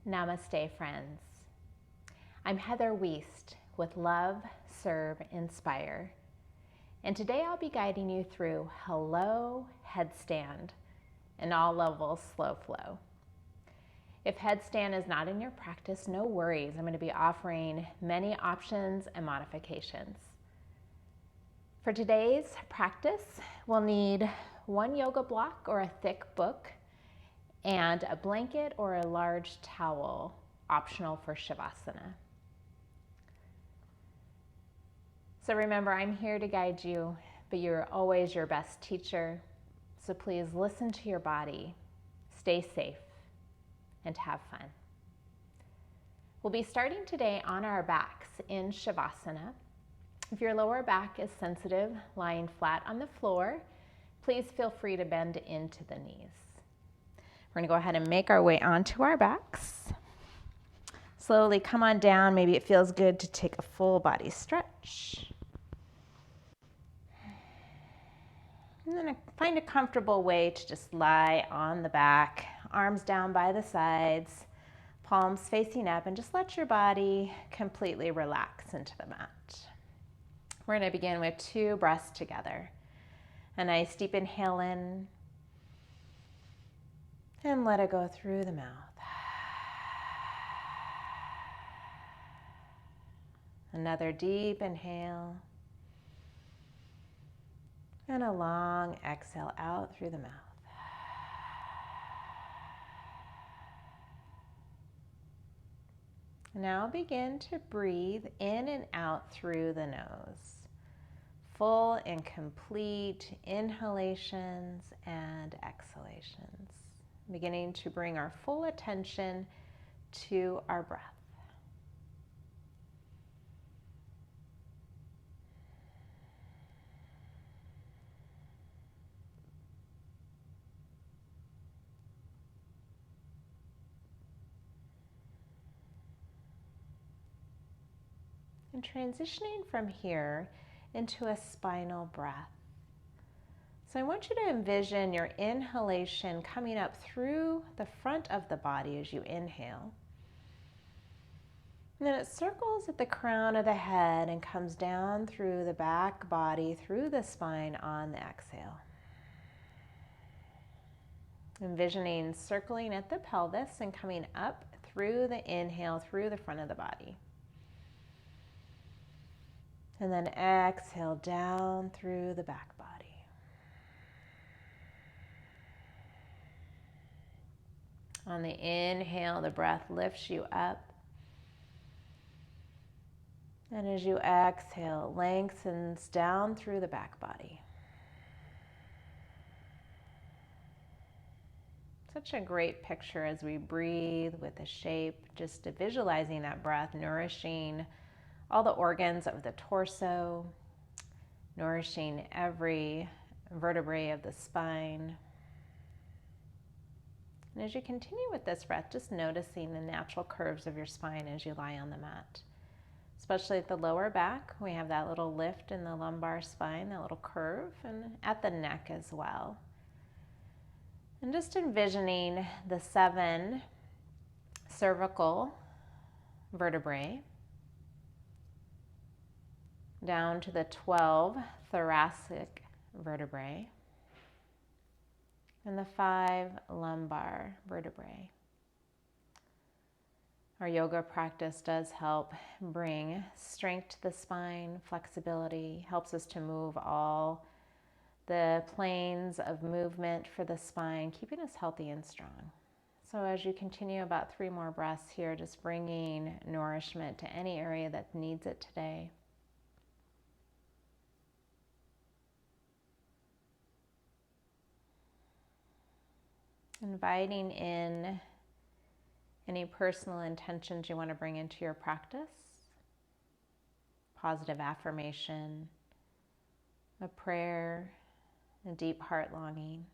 Namaste, friends. I'm Heather Wiest with Love Serve Inspire, and today I'll be guiding you through Hello Headstand, an all-level slow flow. If Headstand is not in your practice, no worries. I'm going to be offering many options and modifications. For today's practice, we'll need one yoga block or a thick book and a blanket or a large towel, optional for Shavasana. So remember, I'm here to guide you, but you're always your best teacher. So please listen to your body, stay safe, and have fun. We'll be starting today on our backs in Shavasana. If your lower back is sensitive, lying flat on the floor, please feel free to bend into the knees. We're going to go ahead and make our way onto our backs. Slowly come on down. Maybe it feels good to take a full body stretch. And then find a comfortable way to just lie on the back, arms down by the sides, palms facing up, and just let your body completely relax into the mat. We're going to begin with 2 breaths together. A nice deep inhale in, and let it go through the mouth. Another deep inhale, and a long exhale out through the mouth. Now begin to breathe in and out through the nose. Full and complete inhalations and exhalations. Beginning to bring our full attention to our breath. And transitioning from here into a spinal breath. So I want you to envision your inhalation coming up through the front of the body as you inhale. And then it circles at the crown of the head and comes down through the back body, through the spine on the exhale. Envisioning circling at the pelvis and coming up through the inhale, through the front of the body. And then exhale down through the back body. On the inhale, the breath lifts you up. And as you exhale, lengthens down through the back body. Such a great picture as we breathe with the shape, just visualizing that breath nourishing all the organs of the torso, nourishing every vertebrae of the spine. And as you continue with this breath, just noticing the natural curves of your spine as you lie on the mat. Especially at the lower back, we have that little lift in the lumbar spine, that little curve, and at the neck as well. And just envisioning the 7 cervical vertebrae down to the 12 thoracic vertebrae and the 5 lumbar vertebrae. Our yoga practice does help bring strength to the spine, flexibility, helps us to move all the planes of movement for the spine, keeping us healthy and strong. So as you continue about 3 more breaths here, just bringing nourishment to any area that needs it today. Inviting in any personal intentions you want to bring into your practice. Positive affirmation, a prayer, a deep heart longing.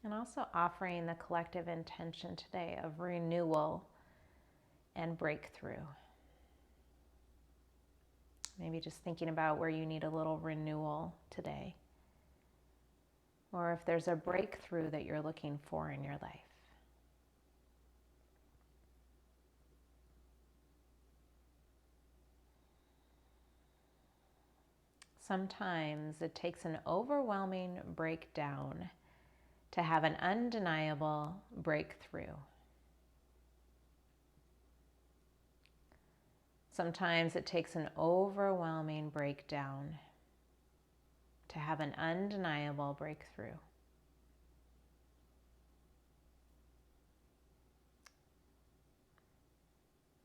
And also offering the collective intention today of renewal and breakthrough. Maybe just thinking about where you need a little renewal today, or if there's a breakthrough that you're looking for in your life. Sometimes it takes an overwhelming breakdown to have an undeniable breakthrough. Sometimes it takes an overwhelming breakdown to have an undeniable breakthrough.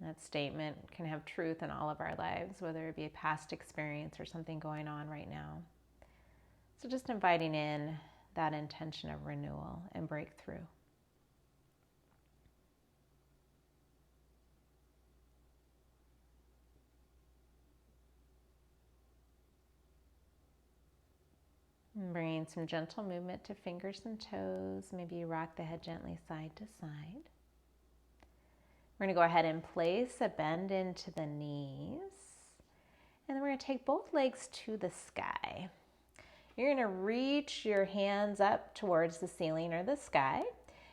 That statement can have truth in all of our lives, whether it be a past experience or something going on right now. So just inviting in that intention of renewal and breakthrough. And bringing some gentle movement to fingers and toes. Maybe you rock the head gently side to side. We're going to go ahead and place a bend into the knees. And then we're going to take both legs to the sky. You're going to reach your hands up towards the ceiling or the sky. And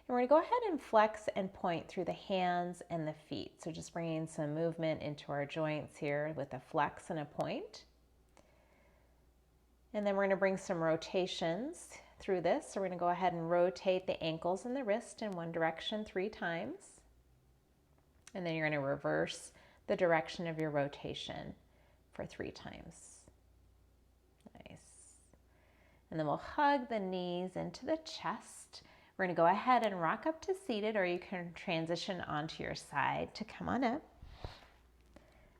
we're going to go ahead and flex and point through the hands and the feet. So just bringing some movement into our joints here with a flex and a point. And then we're going to bring some rotations through this. So we're going to go ahead and rotate the ankles and the wrist in one direction 3 times. And then you're going to reverse the direction of your rotation for 3 times. Nice. And then we'll hug the knees into the chest. We're going to go ahead and rock up to seated, or you can transition onto your side to come on up.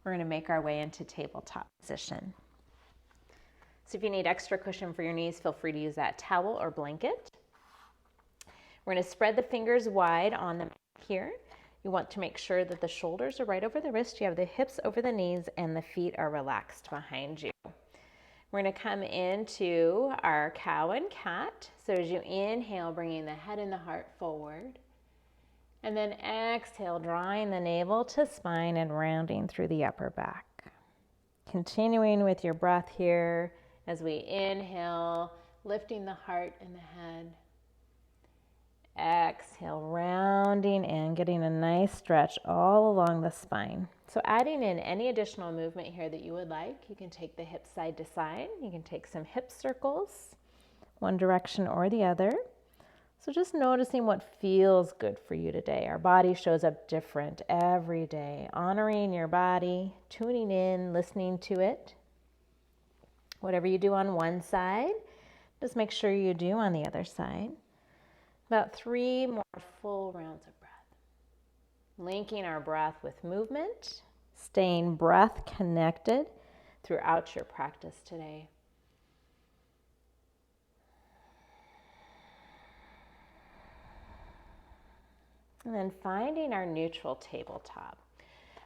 We're going to make our way into tabletop position. So if you need extra cushion for your knees, feel free to use that towel or blanket. We're going to spread the fingers wide on the mat here. You want to make sure that the shoulders are right over the wrist, you have the hips over the knees, and the feet are relaxed behind you. We're going to come into our cow and cat. So as you inhale, bringing the head and the heart forward. And then exhale, drawing the navel to spine and rounding through the upper back. Continuing with your breath here as we inhale, lifting the heart and the head. Exhale, rounding and getting a nice stretch all along the spine. So adding in any additional movement here that you would like. You can take the hips side to side. You can take some hip circles, one direction or the other. So just noticing what feels good for you today. Our body shows up different every day. Honoring your body, tuning in, listening to it. Whatever you do on one side, just make sure you do on the other side. About 3 more full rounds of breath. Linking our breath with movement, staying breath connected throughout your practice today. And then finding our neutral tabletop.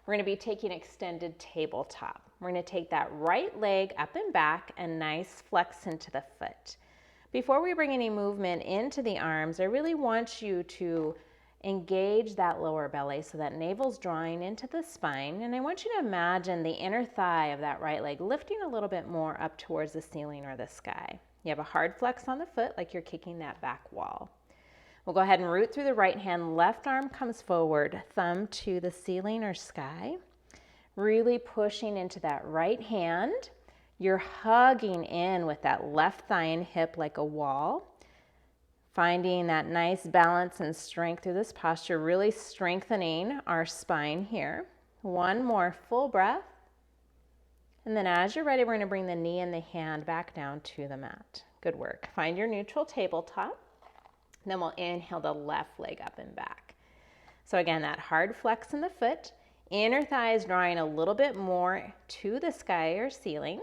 We're going to be taking extended tabletop. We're going to take that right leg up and back and nice flex into the foot. Before we bring any movement into the arms, I really want you to engage that lower belly so that navel's drawing into the spine. And I want you to imagine the inner thigh of that right leg lifting a little bit more up towards the ceiling or the sky. You have a hard flex on the foot like you're kicking that back wall. We'll go ahead and root through the right hand. Left arm comes forward, thumb to the ceiling or sky. Really pushing into that right hand. You're hugging in with that left thigh and hip like a wall. Finding that nice balance and strength through this posture, really strengthening our spine here. One more full breath. And then as you're ready, we're going to bring the knee and the hand back down to the mat. Good work. Find your neutral tabletop. Then we'll inhale the left leg up and back. So again, that hard flex in the foot. Inner thigh is drawing a little bit more to the sky or ceiling.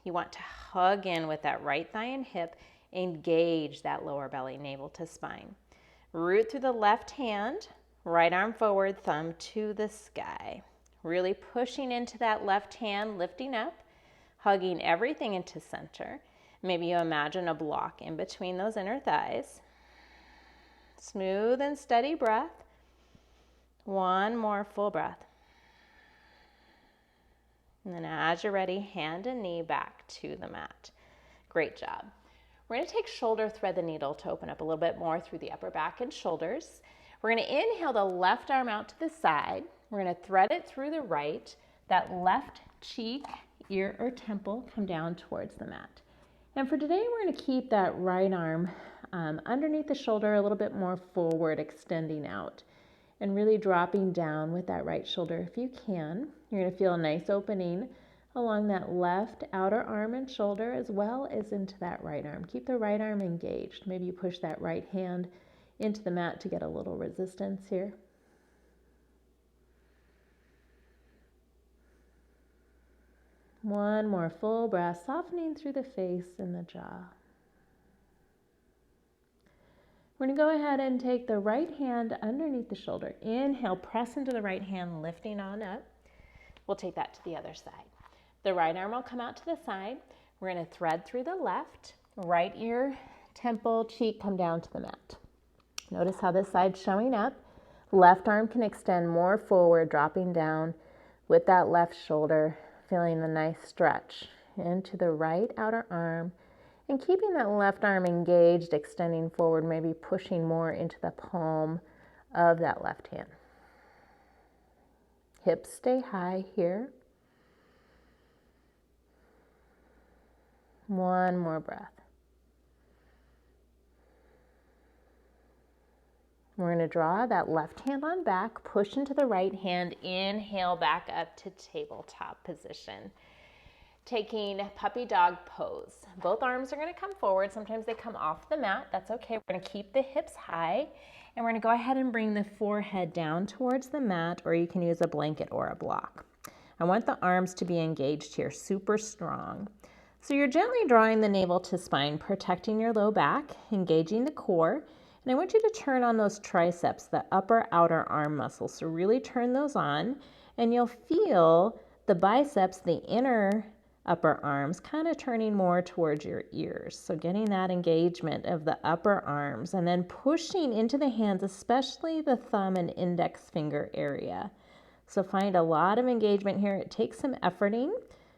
You want to hug in with that right thigh and hip. Engage that lower belly, navel to spine. Root through the left hand, right arm forward, thumb to the sky. Really pushing into that left hand, lifting up, hugging everything into center. Maybe you imagine a block in between those inner thighs. Smooth and steady breath. One more full breath. And then as you're ready, hand and knee back to the mat. Great job. We're going to take shoulder thread the needle to open up a little bit more through the upper back and shoulders. We're going to inhale the left arm out to the side. We're going to thread it through the right. That left cheek, ear, or temple come down towards the mat. And for today, we're going to keep that right arm underneath the shoulder, a little bit more forward, extending out, and really dropping down with that right shoulder if you can. You're going to feel a nice opening along that left outer arm and shoulder as well as into that right arm. Keep the right arm engaged. Maybe you push that right hand into the mat to get a little resistance here. One more full breath, softening through the face and the jaw. We're going to go ahead and take the right hand underneath the shoulder. Inhale, press into the right hand, lifting on up. We'll take that to the other side. The right arm will come out to the side. We're going to thread through the left. Right ear, temple, cheek come down to the mat. Notice how this side's showing up. Left arm can extend more forward, dropping down with that left shoulder, feeling a nice stretch into the right outer arm and keeping that left arm engaged, extending forward, maybe pushing more into the palm of that left hand. Hips stay high here. One more breath. We're going to draw that left hand on back, push into the right hand, inhale back up to tabletop position. Taking puppy dog pose. Both arms are going to come forward. Sometimes they come off the mat. That's okay. We're going to keep the hips high, and we're going to go ahead and bring the forehead down towards the mat, or you can use a blanket or a block. I want the arms to be engaged here, super strong. So you're gently drawing the navel to spine, protecting your low back, engaging the core. And I want you to turn on those triceps, the upper outer arm muscles. So really turn those on, and you'll feel the biceps, the inner upper arms, kind of turning more towards your ears. So getting that engagement of the upper arms, and then pushing into the hands, especially the thumb and index finger area. So find a lot of engagement here. It takes some efforting.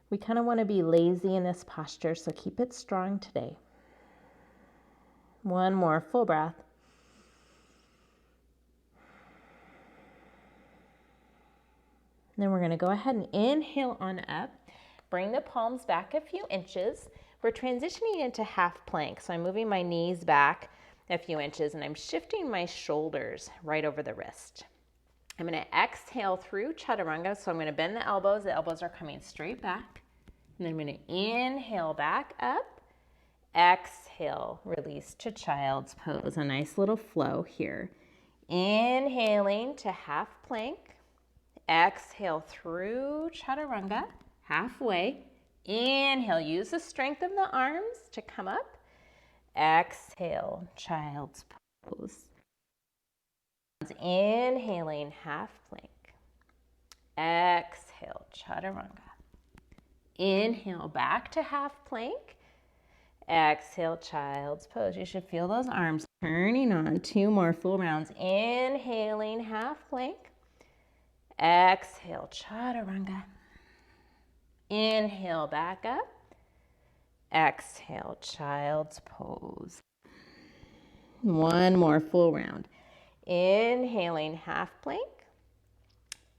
We kind of want to be lazy in this posture, so keep it strong today. One more full breath. Then we're going to go ahead and inhale on up. Bring the palms back a few inches. We're transitioning into half plank, so I'm moving my knees back a few inches, and I'm shifting my shoulders right over the wrist. I'm going to exhale through chaturanga, so I'm going to bend the elbows. The elbows are coming straight back. And then I'm going to inhale back up. Exhale, release to child's pose. A nice little flow here. Inhaling to half plank. Exhale through chaturanga, halfway. Inhale, use the strength of the arms to come up. Exhale, child's pose. Inhaling, half plank. Exhale, chaturanga. Inhale, back to half plank. Exhale, child's pose. You should feel those arms turning on. 2 more full rounds. Inhaling, half plank. Exhale, chaturanga. Inhale, back up. Exhale, child's pose. 1 more full round. Inhaling, half plank.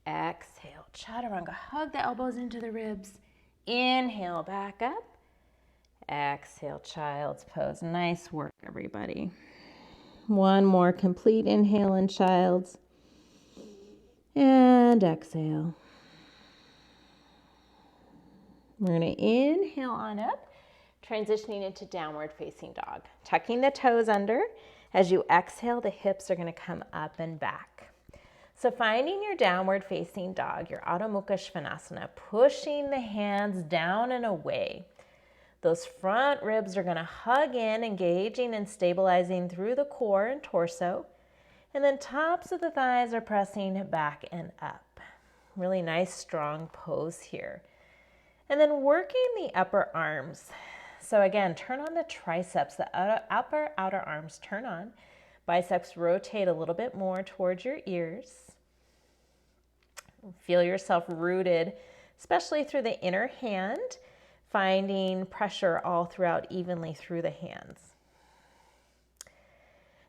Exhale, chaturanga. Hug the elbows into the ribs. Inhale, back up. Exhale, child's pose. Nice work, everybody. 1 more complete inhale in child's. And exhale. We're going to inhale on up, transitioning into downward facing dog. Tucking the toes under. As you exhale, the hips are going to come up and back. So finding your downward facing dog, your Adho Mukha Svanasana, pushing the hands down and away. Those front ribs are going to hug in, engaging and stabilizing through the core and torso. And then tops of the thighs are pressing back and up. Really nice, strong pose here. And then working the upper arms. So again, turn on the triceps, the upper outer arms turn on. Biceps rotate a little bit more towards your ears. Feel yourself rooted especially through the inner hand, finding pressure all throughout evenly through the hands.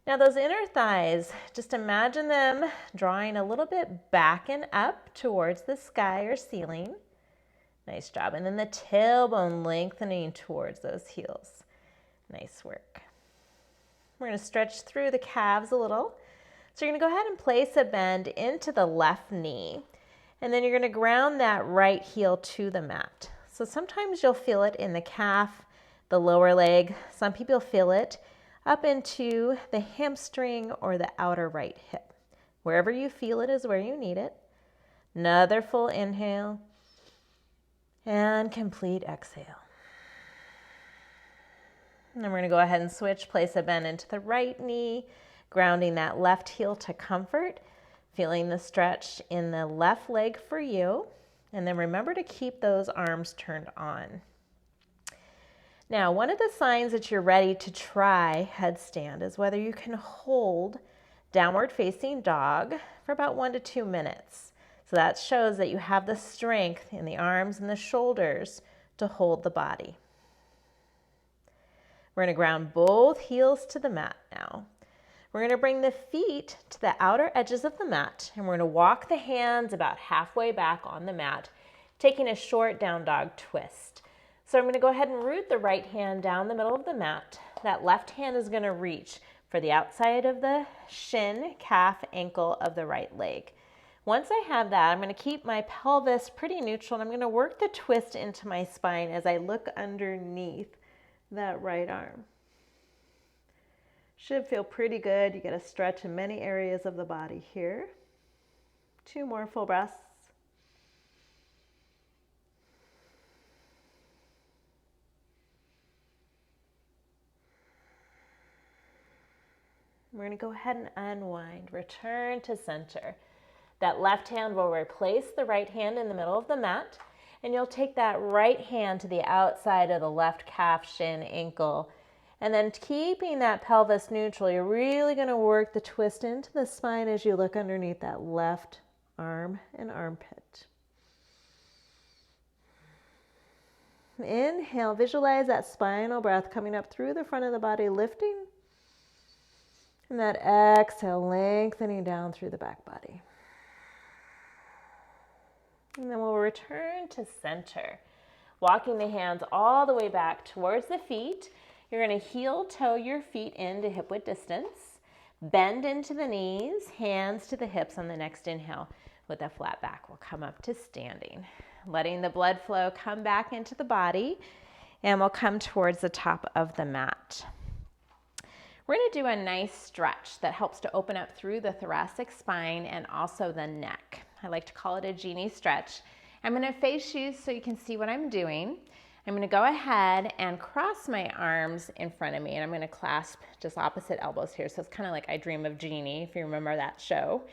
Now those inner thighs, just imagine them drawing a little bit back and up towards the sky or ceiling. Nice job. And then the tailbone lengthening towards those heels. Nice work. We're going to stretch through the calves a little. So you're going to go ahead and place a bend into the left knee. And then you're going to ground that right heel to the mat. So sometimes you'll feel it in the calf, the lower leg. Some people feel it up into the hamstring or the outer right hip. Wherever you feel it is where you need it. Another full inhale and complete exhale. And then we're going to go ahead and switch, place a bend into the right knee, grounding that left heel to comfort, feeling the stretch in the left leg for you. And then remember to keep those arms turned on. Now, one of the signs that you're ready to try headstand is whether you can hold downward facing dog for about 1 to 2 minutes. So that shows that you have the strength in the arms and the shoulders to hold the body. We're going to ground both heels to the mat now. We're going to bring the feet to the outer edges of the mat, and we're going to walk the hands about halfway back on the mat, taking a short down dog twist. So I'm going to go ahead and root the right hand down the middle of the mat. That left hand is going to reach for the outside of the shin, calf, ankle of the right leg. Once I have that, I'm going to keep my pelvis pretty neutral, and I'm going to work the twist into my spine as I look underneath that right arm. Should feel pretty good. You get a stretch in many areas of the body here. 2 more full breaths. We're going to go ahead and unwind, return to center. That left hand will replace the right hand in the middle of the mat, and you'll take that right hand to the outside of the left calf, shin, ankle, and then keeping that pelvis neutral, you're really going to work the twist into the spine as you look underneath that left arm and armpit. Inhale, visualize that spinal breath coming up through the front of the body, lifting. And that exhale, lengthening down through the back body. And then we'll return to center. Walking the hands all the way back towards the feet. You're going to heel toe your feet into hip width distance. Bend into the knees, hands to the hips on the next inhale. With a flat back, we'll come up to standing. Letting the blood flow come back into the body, and we'll come towards the top of the mat. We're going to do a nice stretch that helps to open up through the thoracic spine and also the neck. I like to call it a genie stretch. I'm going to face you so you can see what I'm doing. I'm going to go ahead and cross my arms in front of me, and I'm going to clasp just opposite elbows here. So it's kind of like I Dream of Jeannie, if you remember that show.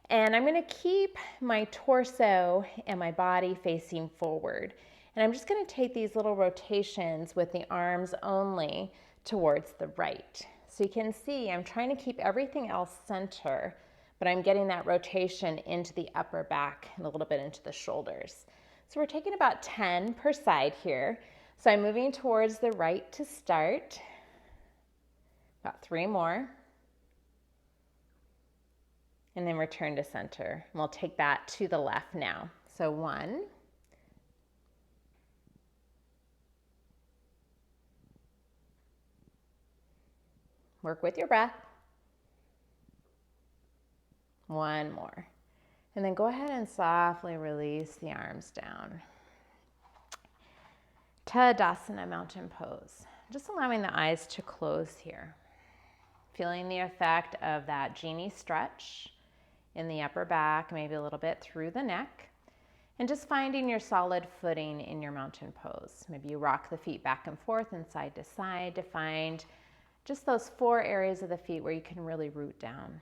And I'm going to keep my torso and my body facing forward. And I'm just going to take these little rotations with the arms only towards the right. So you can see I'm trying to keep everything else center, but I'm getting that rotation into the upper back and a little bit into the shoulders. So we're taking about 10 per side here. So I'm moving towards the right to start. About 3 more. And then return to center. And we'll take that to the left now. So 1. Work with your breath. 1 more. And then go ahead and softly release the arms down. Tadasana, mountain pose. Just allowing the eyes to close here. Feeling the effect of that genie stretch in the upper back, maybe a little bit through the neck. And just finding your solid footing in your mountain pose. Maybe you rock the feet back and forth and side to side to find just those 4 areas of the feet where you can really root down.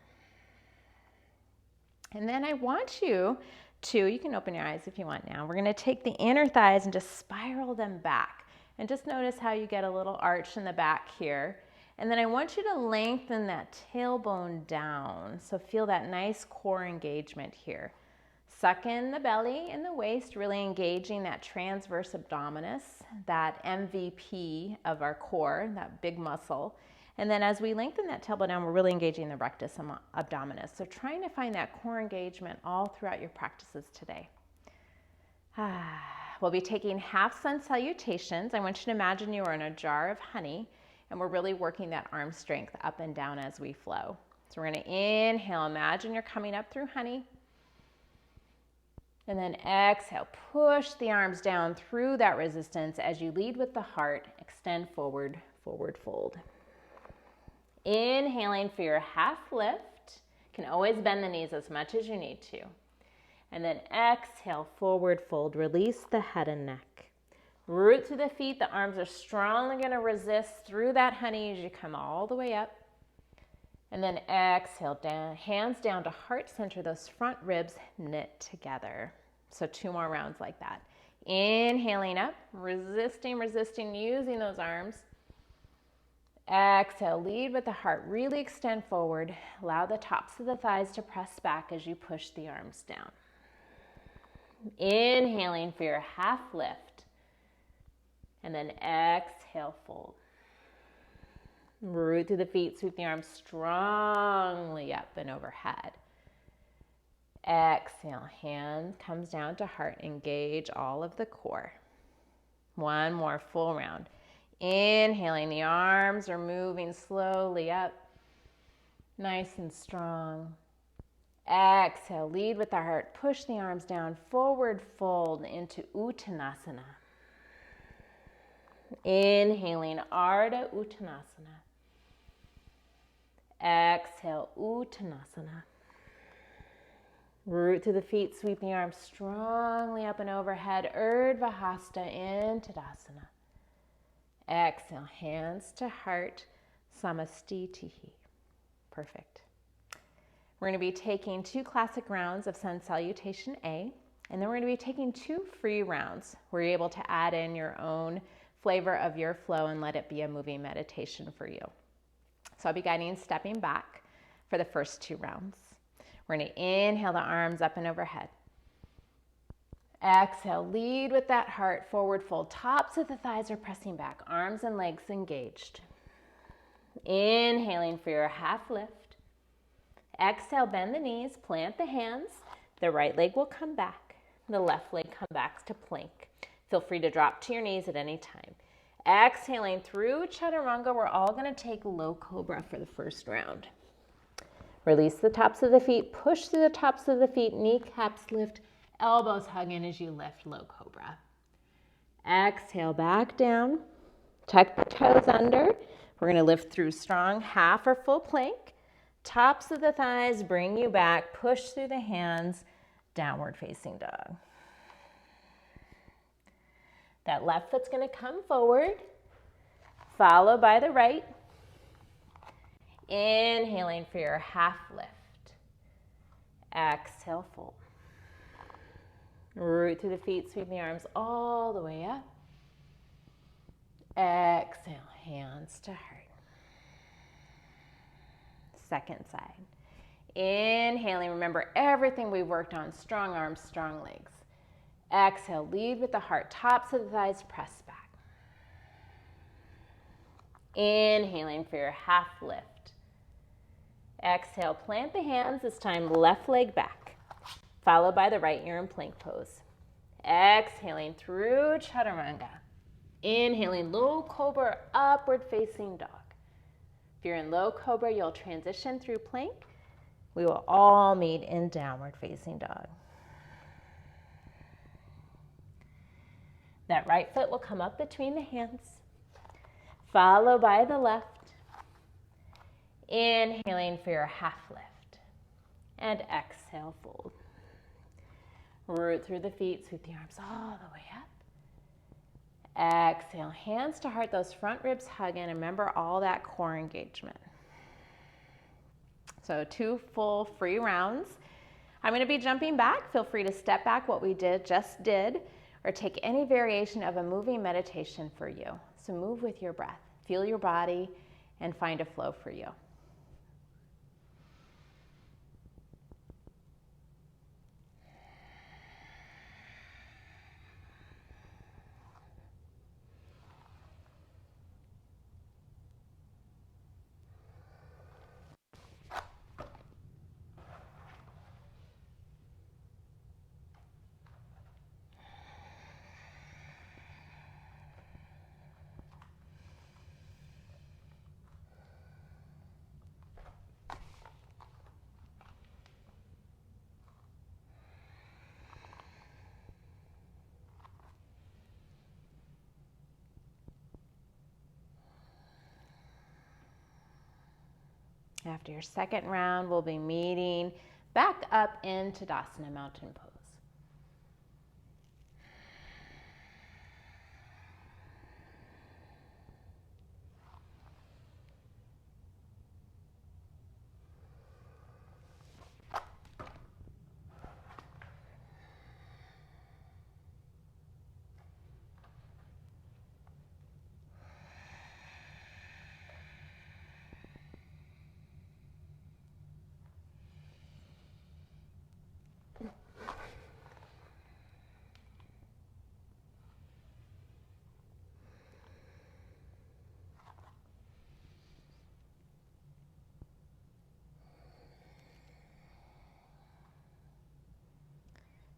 And then I want you can open your eyes if you want now. We're going to take the inner thighs and just spiral them back. And just notice how you get a little arch in the back here. And then I want you to lengthen that tailbone down. So feel that nice core engagement here. Suck in the belly and the waist, really engaging that transverse abdominis, that MVP of our core, that big muscle. And then as we lengthen that tailbone down, we're really engaging the rectus abdominis. So trying to find that core engagement all throughout your practices today. We'll be taking half sun salutations. I want you to imagine you are in a jar of honey, and we're really working that arm strength up and down as we flow. So we're going to inhale, imagine you're coming up through honey. And then exhale, push the arms down through that resistance as you lead with the heart, extend forward, forward fold. Inhaling for your half lift. You can always bend the knees as much as you need to. And then exhale, forward fold, release the head and neck. Root through the feet, the arms are strongly going to resist through that honey as you come all the way up. And then exhale, down, hands down to heart center, those front ribs knit together. So 2 more rounds like that. Inhaling up, resisting, using those arms. Exhale, lead with the heart, really extend forward. Allow the tops of the thighs to press back as you push the arms down. Inhaling for your half lift. And then exhale, fold. Root through the feet, sweep the arms strongly up and overhead. Exhale, hand comes down to heart, engage all of the core. 1 more full round. Inhaling, the arms are moving slowly up, nice and strong. Exhale, lead with the heart, push the arms down, forward fold into Uttanasana. Inhaling, Ardha Uttanasana. Exhale, Uttanasana. Root through the feet, sweep the arms strongly up and overhead, Urdhva Hasta into Tadasana. Exhale, hands to heart, Samastitihi. Perfect. We're going to be taking 2 classic rounds of Sun Salutation A, and then we're going to be taking 2 free rounds where you're able to add in your own flavor of your flow and let it be a moving meditation for you. So I'll be guiding stepping back for the first 2 rounds. We're going to inhale the arms up and overhead. Exhale, lead with that heart, forward fold. Tops of the thighs are pressing back, arms and legs engaged. Inhaling for your half lift. Exhale, bend the knees, plant the hands. The right leg will come back. The left leg come back to plank. Feel free to drop to your knees at any time. Exhaling through Chaturanga, we're all going to take low cobra for the first round. Release the tops of the feet, push through the tops of the feet, kneecaps lift, elbows hug in as you lift low cobra. Exhale, back down, tuck the toes under. We're going to lift through strong half or full plank. Tops of the thighs bring you back, push through the hands, downward facing dog. That left foot's going to come forward, followed by the right. Inhaling for your half lift. Exhale, fold. Root through the feet, sweep the arms all the way up. Exhale, hands to heart. Second side. Inhaling, remember everything we worked on, strong arms, strong legs. Exhale, lead with the heart, tops of the thighs press back. Inhaling for your half lift. Exhale, plant the hands, this time left leg back, followed by the right, you're in plank pose. Exhaling through Chaturanga. Inhaling, low cobra, upward facing dog. If you're in low cobra, you'll transition through plank. We will all meet in downward facing dog. That right foot will come up between the hands, followed by the left. Inhaling for your half lift. And exhale, fold. Root through the feet, sweep the arms all the way up. Exhale, hands to heart, those front ribs hug in. Remember all that core engagement. So 2 full free rounds. I'm going to be jumping back. Feel free to step back what we just did, or take any variation of a moving meditation for you. So move with your breath. Feel your body and find a flow for you. After your second round, we'll be meeting back up into Tadasana, mountain pose.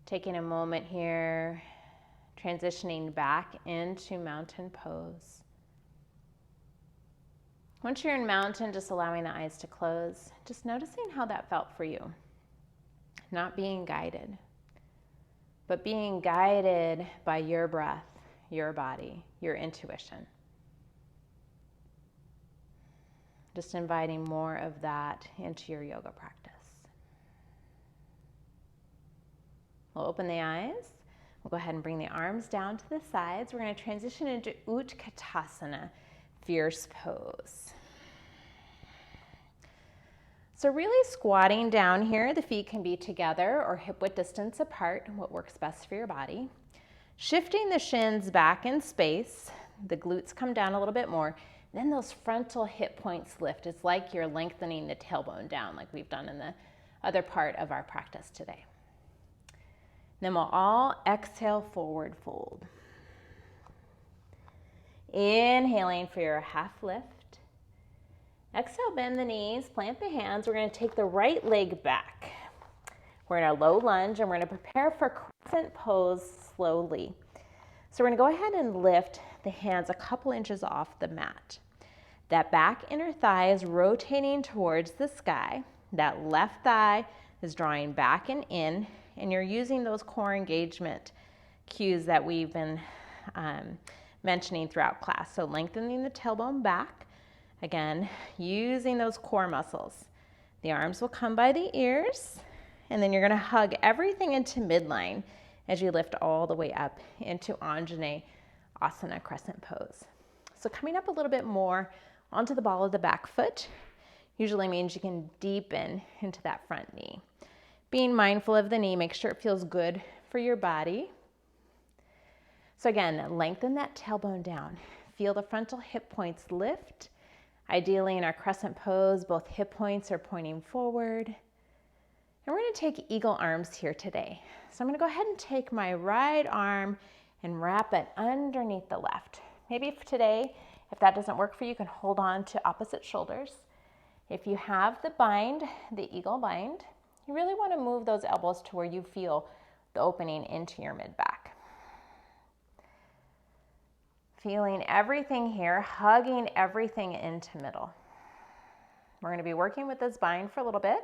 Taking a moment here, transitioning back into mountain pose. Once you're in mountain, just allowing the eyes to close, just noticing how that felt for you. Not being guided, but being guided by your breath, your body, your intuition. Just inviting more of that into your yoga practice. We'll open the eyes. We'll go ahead and bring the arms down to the sides. We're going to transition into Utkatasana, fierce pose. So really squatting down here, the feet can be together or hip width distance apart, what works best for your body. Shifting the shins back in space, the glutes come down a little bit more, then those frontal hip points lift. It's like you're lengthening the tailbone down like we've done in the other part of our practice today. Then we'll all exhale, forward fold. Inhaling for your half lift. Exhale, bend the knees, plant the hands. We're going to take the right leg back. We're in a low lunge and we're going to prepare for crescent pose slowly. So we're going to go ahead and lift the hands a couple inches off the mat. That back inner thigh is rotating towards the sky. That left thigh is drawing back and in, and you're using those core engagement cues that we've been mentioning throughout class. So lengthening the tailbone back, again, using those core muscles. The arms will come by the ears, and then you're going to hug everything into midline as you lift all the way up into Anjane Asana crescent pose. So coming up a little bit more onto the ball of the back foot usually means you can deepen into that front knee. Being mindful of the knee, make sure it feels good for your body. So again, lengthen that tailbone down. Feel the frontal hip points lift. Ideally in our crescent pose, both hip points are pointing forward. And we're going to take eagle arms here today. So I'm going to go ahead and take my right arm and wrap it underneath the left. Maybe today, if that doesn't work for you, you can hold on to opposite shoulders. If you have the bind, the eagle bind, you really want to move those elbows to where you feel the opening into your mid-back. Feeling everything here, hugging everything into middle. We're going to be working with this bind for a little bit.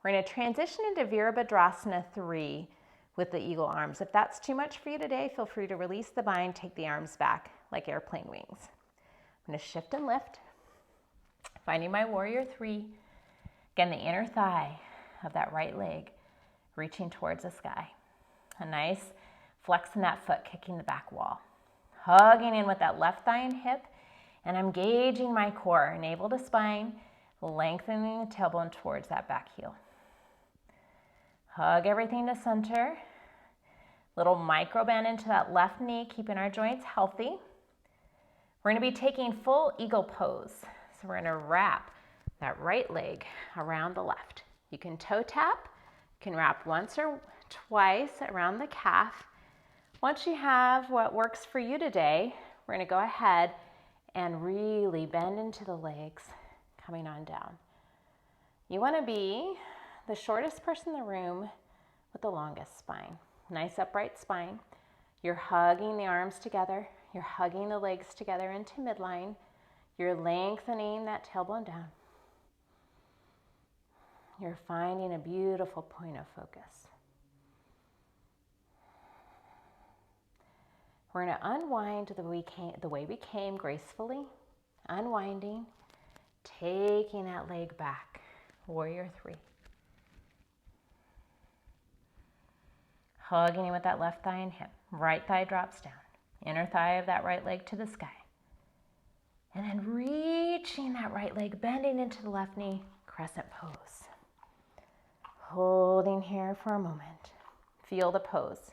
We're going to transition into Virabhadrasana 3 with the eagle arms. If that's too much for you today, feel free to release the bind, take the arms back like airplane wings. I'm going to shift and lift, finding my warrior 3. Again, the inner thigh of that right leg reaching towards the sky. A nice flex in that foot, kicking the back wall. Hugging in with that left thigh and hip, and I'm engaging my core, navel to spine, lengthening the tailbone towards that back heel. Hug everything to center. Little micro bend into that left knee, keeping our joints healthy. We're going to be taking full eagle pose. So we're going to wrap that right leg around the left. You can toe tap, you can wrap once or twice around the calf. Once you have what works for you today, we're going to go ahead and really bend into the legs, coming on down. You want to be the shortest person in the room with the longest spine. Nice upright spine. You're hugging the arms together. You're hugging the legs together into midline. You're lengthening that tailbone down. You're finding a beautiful point of focus. We're going to unwind the way we came gracefully, unwinding, Taking that leg back. Warrior 3. Hugging in with that left thigh and hip. Right thigh drops down. Inner thigh of that right leg to the sky. And then reaching that right leg, bending into the left knee, crescent pose. Holding here for a moment. Feel the pose.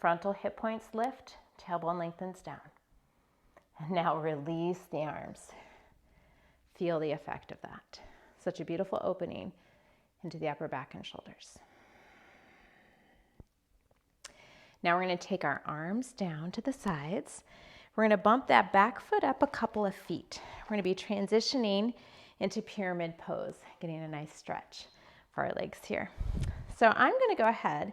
Frontal hip points lift, tailbone lengthens down. And now release the arms. Feel the effect of that. Such a beautiful opening into the upper back and shoulders. Now we're going to take our arms down to the sides. We're going to bump that back foot up a couple of feet. We're going to be transitioning into pyramid pose, getting a nice stretch for our legs here. So I'm going to go ahead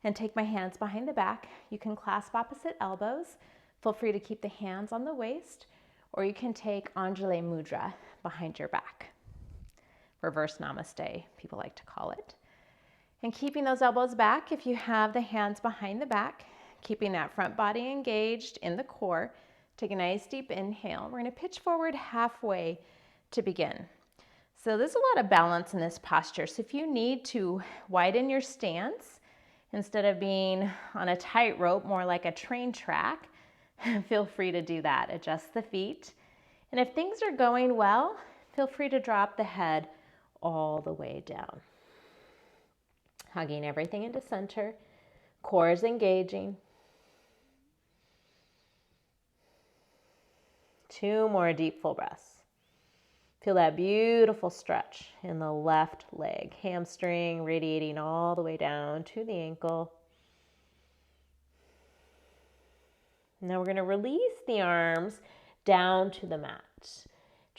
and take my hands behind the back. You can clasp opposite elbows. Feel free to keep the hands on the waist, or you can take Anjali Mudra behind your back. Reverse Namaste, people like to call it. And keeping those elbows back, if you have the hands behind the back, keeping that front body engaged in the core. Take a nice deep inhale. We're going to pitch forward halfway to begin. So there's a lot of balance in this posture. So if you need to widen your stance, instead of being on a tightrope, more like a train track, feel free to do that. Adjust the feet. And if things are going well, feel free to drop the head all the way down. Hugging everything into center. Core is engaging. 2 more deep full breaths. Feel that beautiful stretch in the left leg. Hamstring radiating all the way down to the ankle. Now we're going to release the arms down to the mat.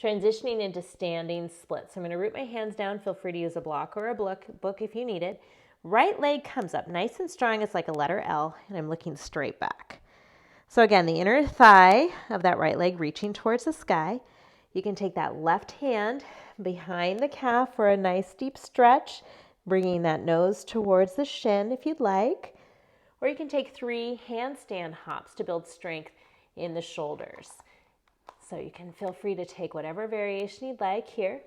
Transitioning into standing splits. I'm going to root my hands down. Feel free to use a block or a book if you need it. Right leg comes up nice and strong. It's like a letter L, and I'm looking straight back. So again, the inner thigh of that right leg reaching towards the sky. You can take that left hand behind the calf for a nice deep stretch, bringing that nose towards the shin if you'd like. Or you can take 3 handstand hops to build strength in the shoulders. So you can feel free to take whatever variation you'd like here.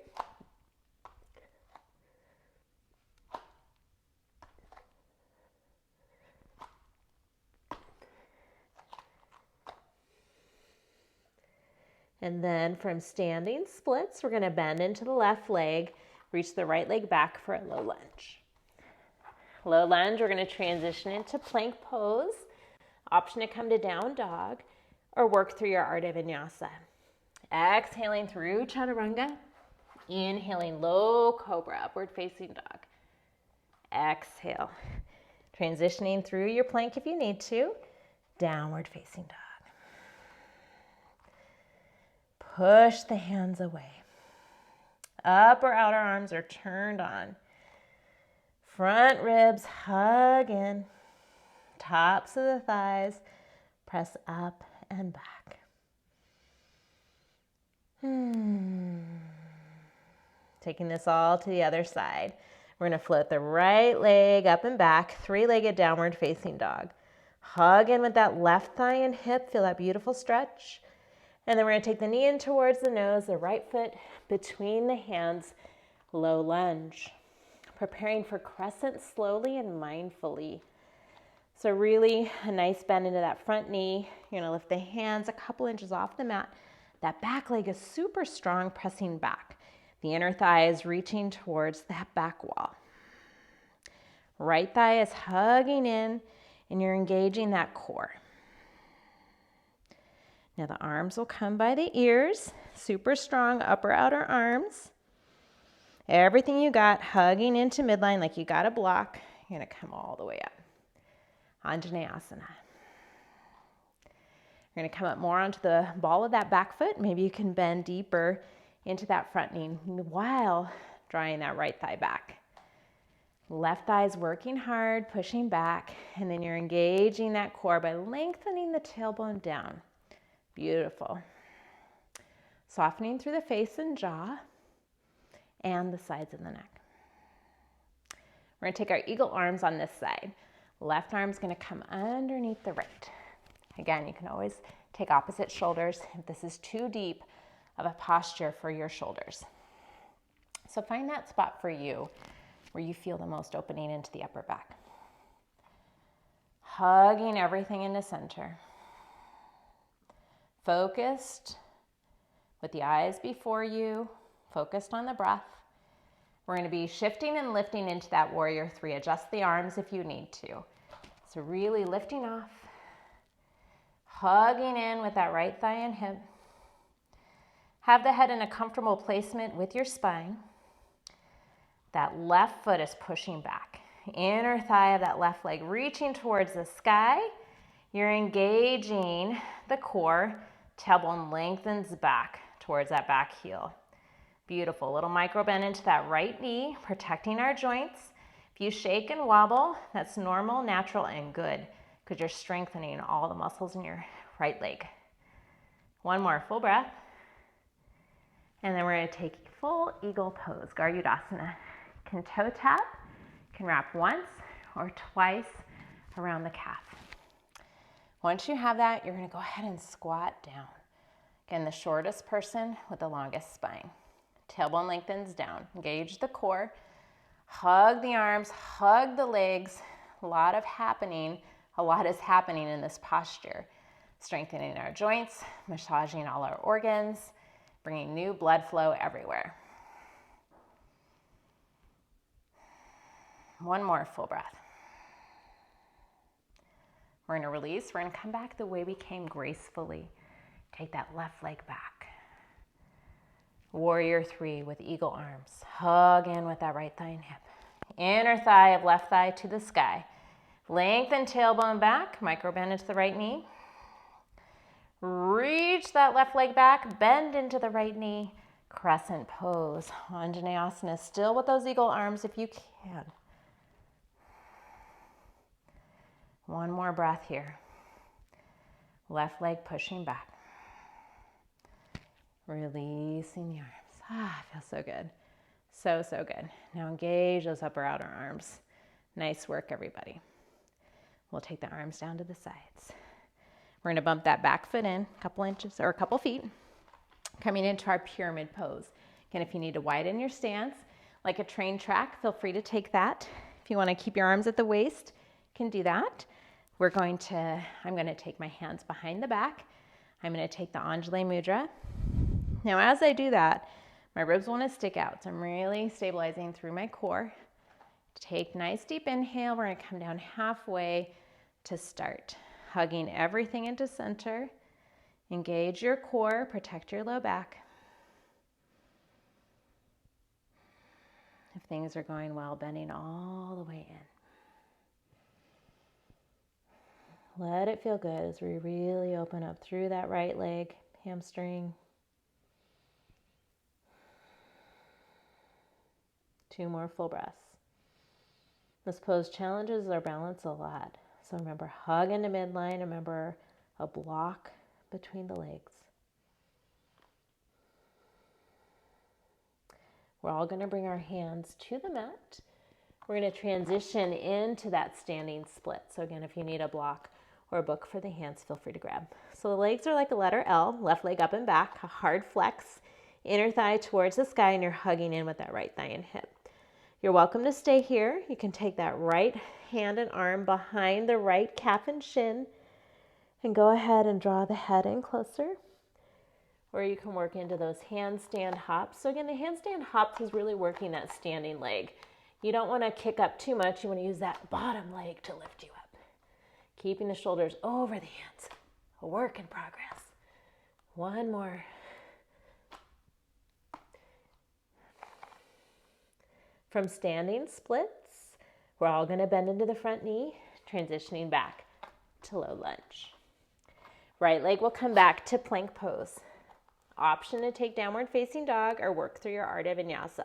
And then from standing splits, we're going to bend into the left leg, reach the right leg back for a low lunge. Low lunge, we're going to transition into plank pose. Option to come to down dog or work through your Ardha Vinyasa. Exhaling through Chaturanga. Inhaling low cobra, upward facing dog. Exhale. Transitioning through your plank if you need to. Downward facing dog. Push the hands away. Upper outer arms are turned on. Front ribs hug in. Tops of the thighs press up and back. Taking this all to the other side. We're going to float the right leg up and back, 3-legged downward facing dog. Hug in with that left thigh and hip. Feel that beautiful stretch. And then we're going to take the knee in towards the nose, the right foot between the hands, low lunge. Preparing for crescent slowly and mindfully. So really a nice bend into that front knee. You're going to lift the hands a couple inches off the mat. That back leg is super strong, pressing back. The inner thigh is reaching towards that back wall. Right thigh is hugging in, and you're engaging that core. Now the arms will come by the ears, super strong upper outer arms. Everything you got hugging into midline like you got a block. You're going to come all the way up. Anjaneyasana. You're going to come up more onto the ball of that back foot. Maybe you can bend deeper into that front knee while drawing that right thigh back. Left thigh is working hard, pushing back, and then you're engaging that core by lengthening the tailbone down. Beautiful. Softening through the face and jaw and the sides of the neck. We're going to take our eagle arms on this side. Left arm's going to come underneath the right. Again, you can always take opposite shoulders. If this is too deep, of a posture for your shoulders. So find that spot for you where you feel the most opening into the upper back. Hugging everything into center. Focused with the eyes before you, focused on the breath. We're going to be shifting and lifting into that warrior three. Adjust the arms if you need to. So really lifting off, hugging in with that right thigh and hip. Have the head in a comfortable placement with your spine. That left foot is pushing back. Inner thigh of that left leg reaching towards the sky. You're engaging the core. Tailbone lengthens back towards that back heel. Beautiful. Little micro bend into that right knee, protecting our joints. If you shake and wobble, that's normal, natural, and good because you're strengthening all the muscles in your right leg. One more full breath. And then we're going to take full eagle pose, Garudasana. Can toe tap, can wrap once or twice around the calf. Once you have that, you're going to go ahead and squat down. Again, the shortest person with the longest spine. Tailbone lengthens down. Engage the core. Hug the arms, hug the legs. A lot is happening in this posture. Strengthening our joints, massaging all our organs, bringing new blood flow everywhere. One more full breath. We're going to release. We're going to come back the way we came, gracefully. Take that left leg back. Warrior three with eagle arms. Hug in with that right thigh and hip. Inner thigh of left thigh to the sky. Lengthen tailbone back. Micro bend into the right knee. Reach that left leg back. Bend into the right knee. Crescent pose. Anjaneyasana. Still with those eagle arms if you can. One more breath here. Left leg pushing back. Releasing the arms. Feels so good. So good. Now engage those upper outer arms. Nice work, everybody. We'll take the arms down to the sides. We're going to bump that back foot in a couple inches or a couple feet. Coming into our pyramid pose. Again, if you need to widen your stance, like a train track, feel free to take that. If you want to keep your arms at the waist, you can do that. I'm going to take my hands behind the back. I'm going to take the Anjali Mudra. Now, as I do that, my ribs want to stick out. So I'm really stabilizing through my core. Take nice deep inhale. We're going to come down halfway to start. Hugging everything into center. Engage your core. Protect your low back. If things are going well, bending all the way in. Let it feel good as we really open up through that right leg, hamstring. 2 more full breaths. This pose challenges our balance a lot. So remember, hug into midline. Remember, a block between the legs. We're all going to bring our hands to the mat. We're going to transition into that standing split. So again, if you need a block or a book for the hands, feel free to grab. So the legs are like a letter L, left leg up and back, a hard flex, inner thigh towards the sky, and you're hugging in with that right thigh and hip. You're welcome to stay here. You can take that right hand and arm behind the right calf and shin and go ahead and draw the head in closer. Or you can work into those handstand hops. So again, the handstand hops is really working that standing leg. You don't want to kick up too much. You want to use that bottom leg to lift you up. Keeping the shoulders over the hands. A work in progress. One more. From standing splits, we're all going to bend into the front knee, transitioning back to low lunge. Right leg will come back to plank pose. Option to take downward facing dog or work through your Ardha Vinyasa.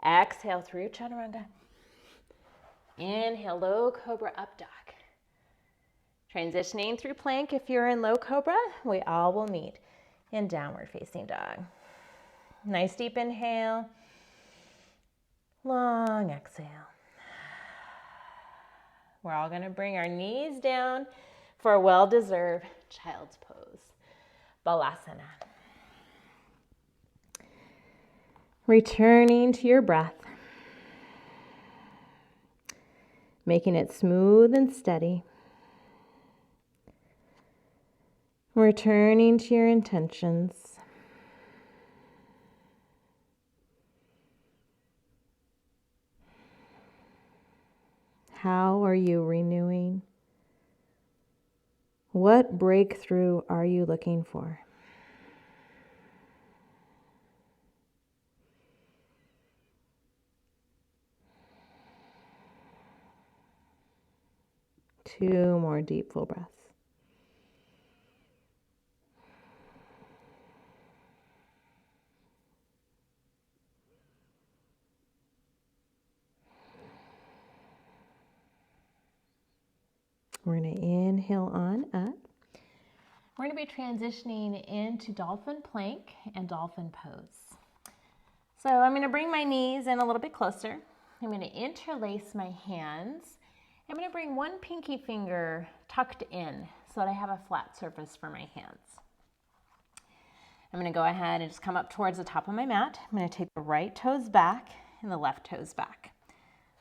Exhale through your Chaturanga. Inhale, low cobra up dog. Transitioning through plank. If you're in low cobra, we all will meet in downward facing dog. Nice deep inhale. Long exhale. We're all going to bring our knees down for a well-deserved child's pose. Balasana. Returning to your breath, making it smooth and steady. Returning to your intentions. How are you renewing? What breakthrough are you looking for? Two more deep, full breaths. We're going to inhale on up. We're going to be transitioning into dolphin plank and dolphin pose. So I'm going to bring my knees in a little bit closer. I'm going to interlace my hands. I'm going to bring one pinky finger tucked in so that I have a flat surface for my hands. I'm going to go ahead and just come up towards the top of my mat. I'm going to take the right toes back and the left toes back.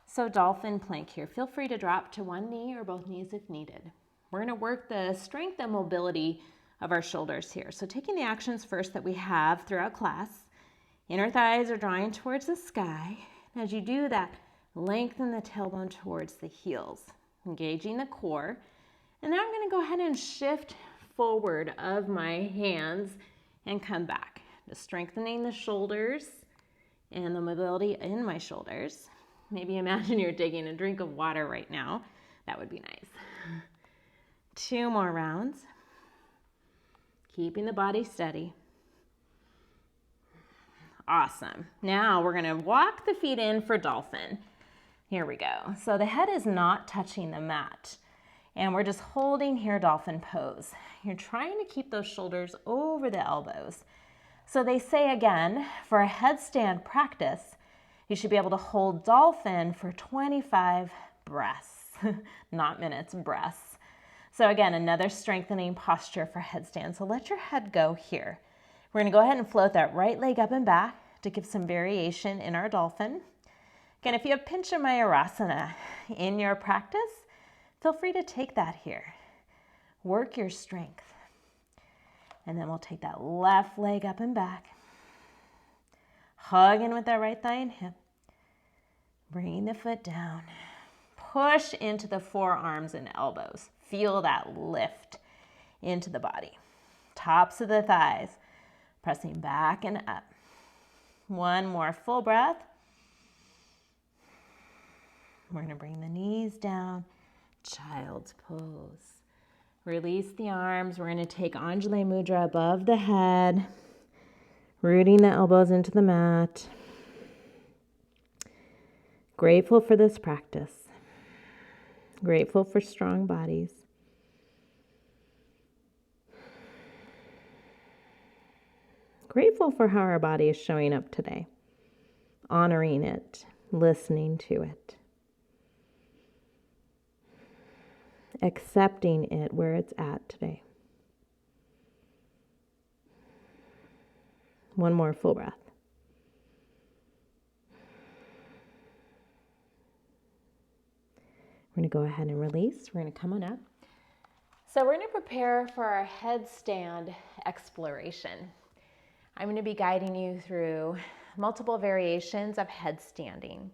So dolphin plank here. Feel free to drop to one knee or both knees if needed. We're going to work the strength and mobility of our shoulders here. So taking the actions first that we have throughout class. Inner thighs are drawing towards the sky. And as you do that, lengthen the tailbone towards the heels, engaging the core. And now I'm going to go ahead and shift forward of my hands and come back. Just strengthening the shoulders and the mobility in my shoulders. Maybe imagine you're taking a drink of water right now. That would be nice. 2 more rounds. Keeping the body steady. Awesome. Now we're going to walk the feet in for dolphin. Here we go. So the head is not touching the mat. And we're just holding here dolphin pose. You're trying to keep those shoulders over the elbows. So they say again, for a headstand practice, you should be able to hold dolphin for 25 breaths, not minutes, breaths. So again, another strengthening posture for headstand. So let your head go here. We're going to go ahead and float that right leg up and back to give some variation in our dolphin. Again, if you have Pincha Mayurasana in your practice, feel free to take that here. Work your strength. And then we'll take that left leg up and back. Hug in with that right thigh and hip. Bring the foot down. Push into the forearms and elbows. Feel that lift into the body. Tops of the thighs. Pressing back and up. One more full breath. We're going to bring the knees down. Child's pose. Release the arms. We're going to take Anjali Mudra above the head. Rooting the elbows into the mat. Grateful for this practice. Grateful for strong bodies. Grateful for how our body is showing up today. Honoring it. Listening to it. Accepting it where it's at today. One more full breath. We're going to go ahead and release. We're going to come on up. So we're going to prepare for our headstand exploration. I'm going to be guiding you through multiple variations of headstanding.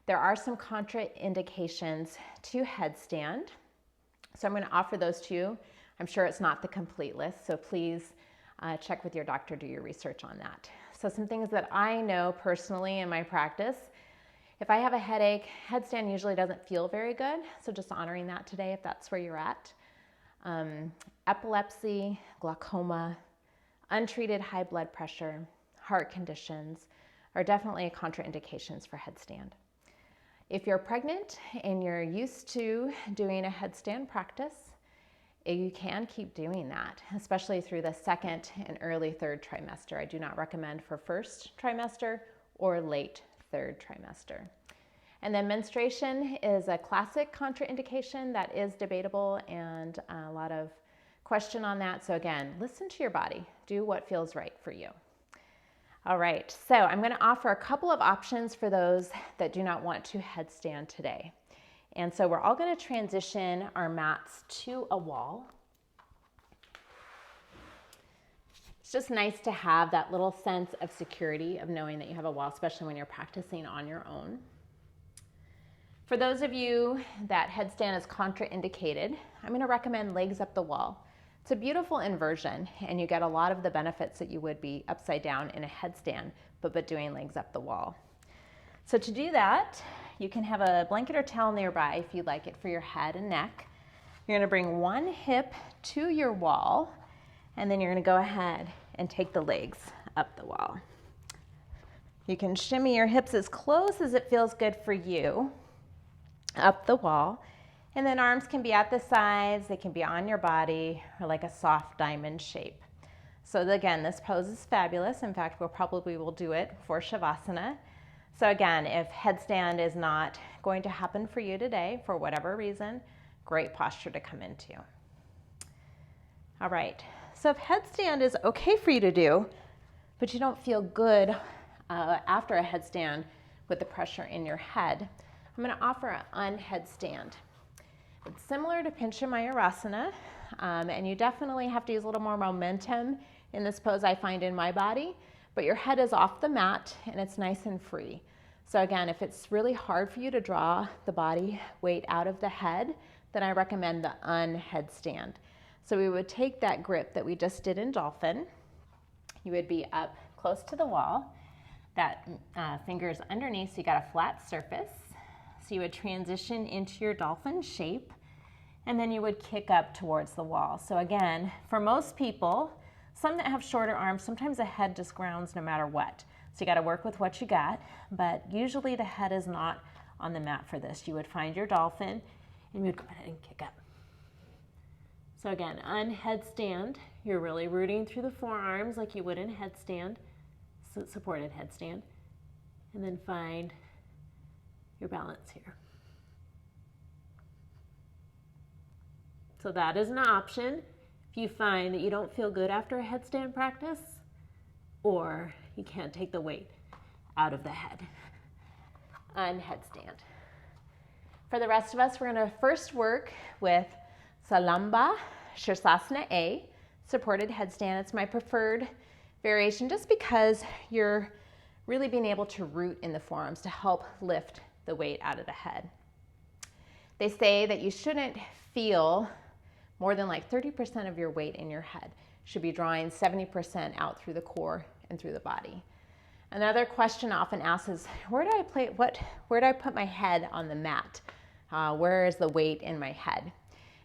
There are some contraindications to headstand, so I'm going to offer those to you. I'm sure it's not the complete list, so please check with your doctor, do your research on that. So some things that I know personally in my practice. If I have a headache, headstand usually doesn't feel very good, so just honoring that today if that's where you're at. Epilepsy, glaucoma, untreated high blood pressure, heart conditions are definitely contraindications for headstand. If you're pregnant and you're used to doing a headstand practice, you can keep doing that, especially through the 2nd and early 3rd trimester. I do not recommend for 1st trimester or late 3rd trimester. And then menstruation is a classic contraindication that is debatable and a lot of question on that. So again, listen to your body. Do what feels right for you. All right, so I'm going to offer a couple of options for those that do not want to headstand today. And so we're all going to transition our mats to a wall. It's just nice to have that little sense of security of knowing that you have a wall, especially when you're practicing on your own. For those of you that headstand is contraindicated, I'm going to recommend legs up the wall. It's a beautiful inversion, and you get a lot of the benefits that you would be upside down in a headstand, but doing legs up the wall. So to do that, you can have a blanket or towel nearby if you'd like it for your head and neck. You're going to bring one hip to your wall, and then you're going to go ahead and take the legs up the wall. You can shimmy your hips as close as it feels good for you up the wall. And then arms can be at the sides, they can be on your body, or like a soft diamond shape. So again, this pose is fabulous. In fact, we'll probably do it for Shavasana. So again, if headstand is not going to happen for you today, for whatever reason, great posture to come into. All right, so if headstand is okay for you to do, but you don't feel good after a headstand with the pressure in your head, I'm going to offer an unheadstand. It's similar to Pincha Mayurasana, and you definitely have to use a little more momentum in this pose, I find, in my body, but your head is off the mat and it's nice and free. So again, if it's really hard for you to draw the body weight out of the head, then I recommend the unheadstand. So we would take that grip that we just did in dolphin. You would be up close to the wall, that fingers underneath, so you got a flat surface. So you would transition into your dolphin shape, and then you would kick up towards the wall. So again, for most people, some that have shorter arms, sometimes the head just grounds no matter what. So you got to work with what you got, but usually the head is not on the mat for this. You would find your dolphin, and you would go ahead and kick up. So again, unheadstand, you're really rooting through the forearms like you would in headstand, supported headstand, and then find your balance here. So that is an option if you find that you don't feel good after a headstand practice, or you can't take the weight out of the head. Unheadstand. For the rest of us, we're going to first work with Salamba Sirsasana A, supported headstand. It's my preferred variation just because you're really being able to root in the forearms to help lift the weight out of the head. They say that you shouldn't feel more than like 30% of your weight in your head. You should be drawing 70% out through the core and through the body. Another question often asked is, where do I put my head on the mat? Where is the weight in my head?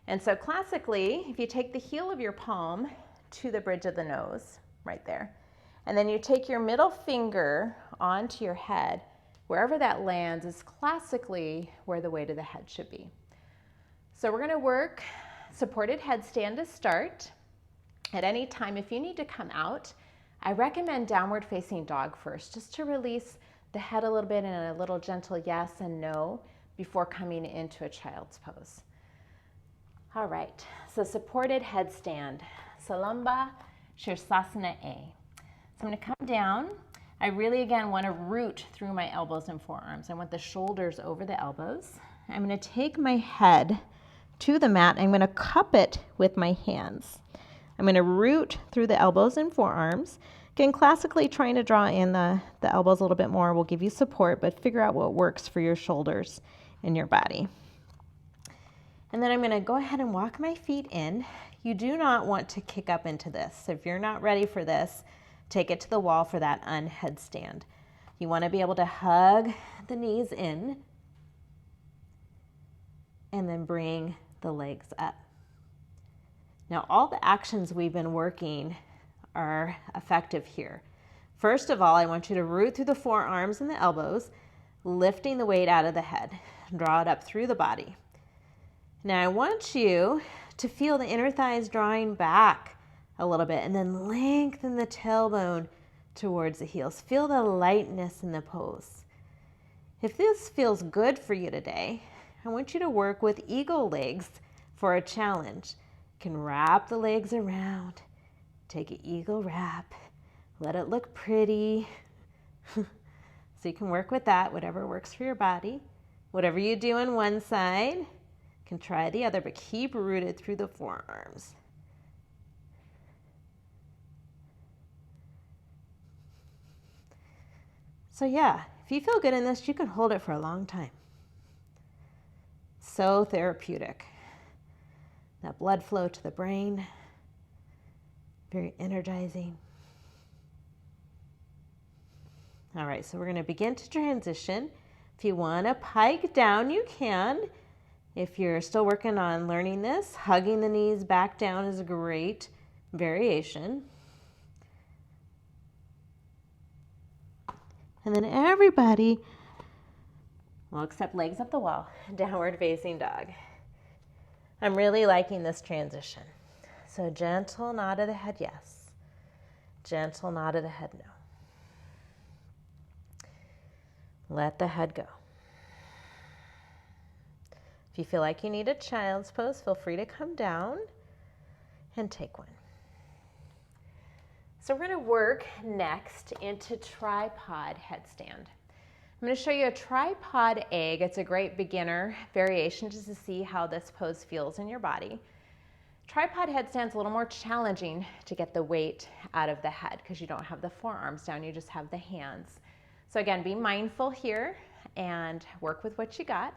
And so classically, if you take the heel of your palm to the bridge of the nose, right there, and then you take your middle finger onto your head, wherever that lands is classically where the weight of the head should be. So we're going to work supported headstand to start. At any time, if you need to come out, I recommend downward facing dog first, just to release the head a little bit in a little gentle yes and no before coming into a child's pose. All right, so supported headstand, Salamba Sirsasana A. So I'm going to come down. I really, again, want to root through my elbows and forearms. I want the shoulders over the elbows. I'm going to take my head to the mat. I'm going to cup it with my hands. I'm going to root through the elbows and forearms. Again, classically trying to draw in the elbows a little bit more will give you support, but figure out what works for your shoulders and your body. And then I'm going to go ahead and walk my feet in. You do not want to kick up into this. So if you're not ready for this, take it to the wall for that unheadstand. You want to be able to hug the knees in and then bring the legs up. Now, all the actions we've been working are effective here. First of all, I want you to root through the forearms and the elbows, lifting the weight out of the head. Draw it up through the body. Now, I want you to feel the inner thighs drawing back a little bit, and then lengthen the tailbone towards the heels. Feel the lightness in the pose. If this feels good for you today, I want you to work with eagle legs for a challenge. You can wrap the legs around, take an eagle wrap, Let it look pretty. So you can work with that, whatever works for your body. Whatever you do on one side, you can try the other, but keep rooted through the forearms. So yeah, if you feel good in this, you can hold it for a long time. So therapeutic. That blood flow to the brain, very energizing. All right, so we're going to begin to transition. If you want to pike down, you can. If you're still working on learning this, hugging the knees back down is a great variation. And then everybody, well, except legs up the wall, downward facing dog. I'm really liking this transition. So gentle nod of the head, yes. Gentle nod of the head, no. Let the head go. If you feel like you need a child's pose, feel free to come down and take one. So we're going to work next into tripod headstand. I'm going to show you a tripod egg. It's a great beginner variation just to see how this pose feels in your body. Tripod headstand's a little more challenging to get the weight out of the head because you don't have the forearms down, you just have the hands. So again, be mindful here and work with what you got.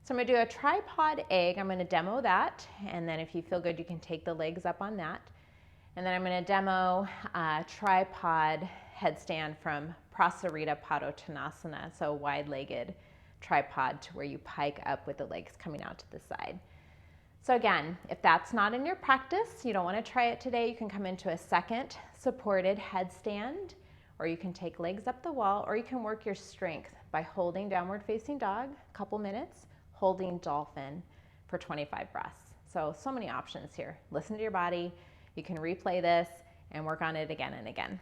So I'm going to do a tripod egg. I'm going to demo that, and then if you feel good, you can take the legs up on that. And then I'm going to demo tripod headstand from Prasarita Padottanasana, so wide-legged tripod to where you pike up with the legs coming out to the side. So again, if that's not in your practice, you don't want to try it today, you can come into a second supported headstand, or you can take legs up the wall, or you can work your strength by holding downward facing dog a couple minutes, holding dolphin for 25 breaths. So many options here. Listen to your body. You can replay this and work on it again and again.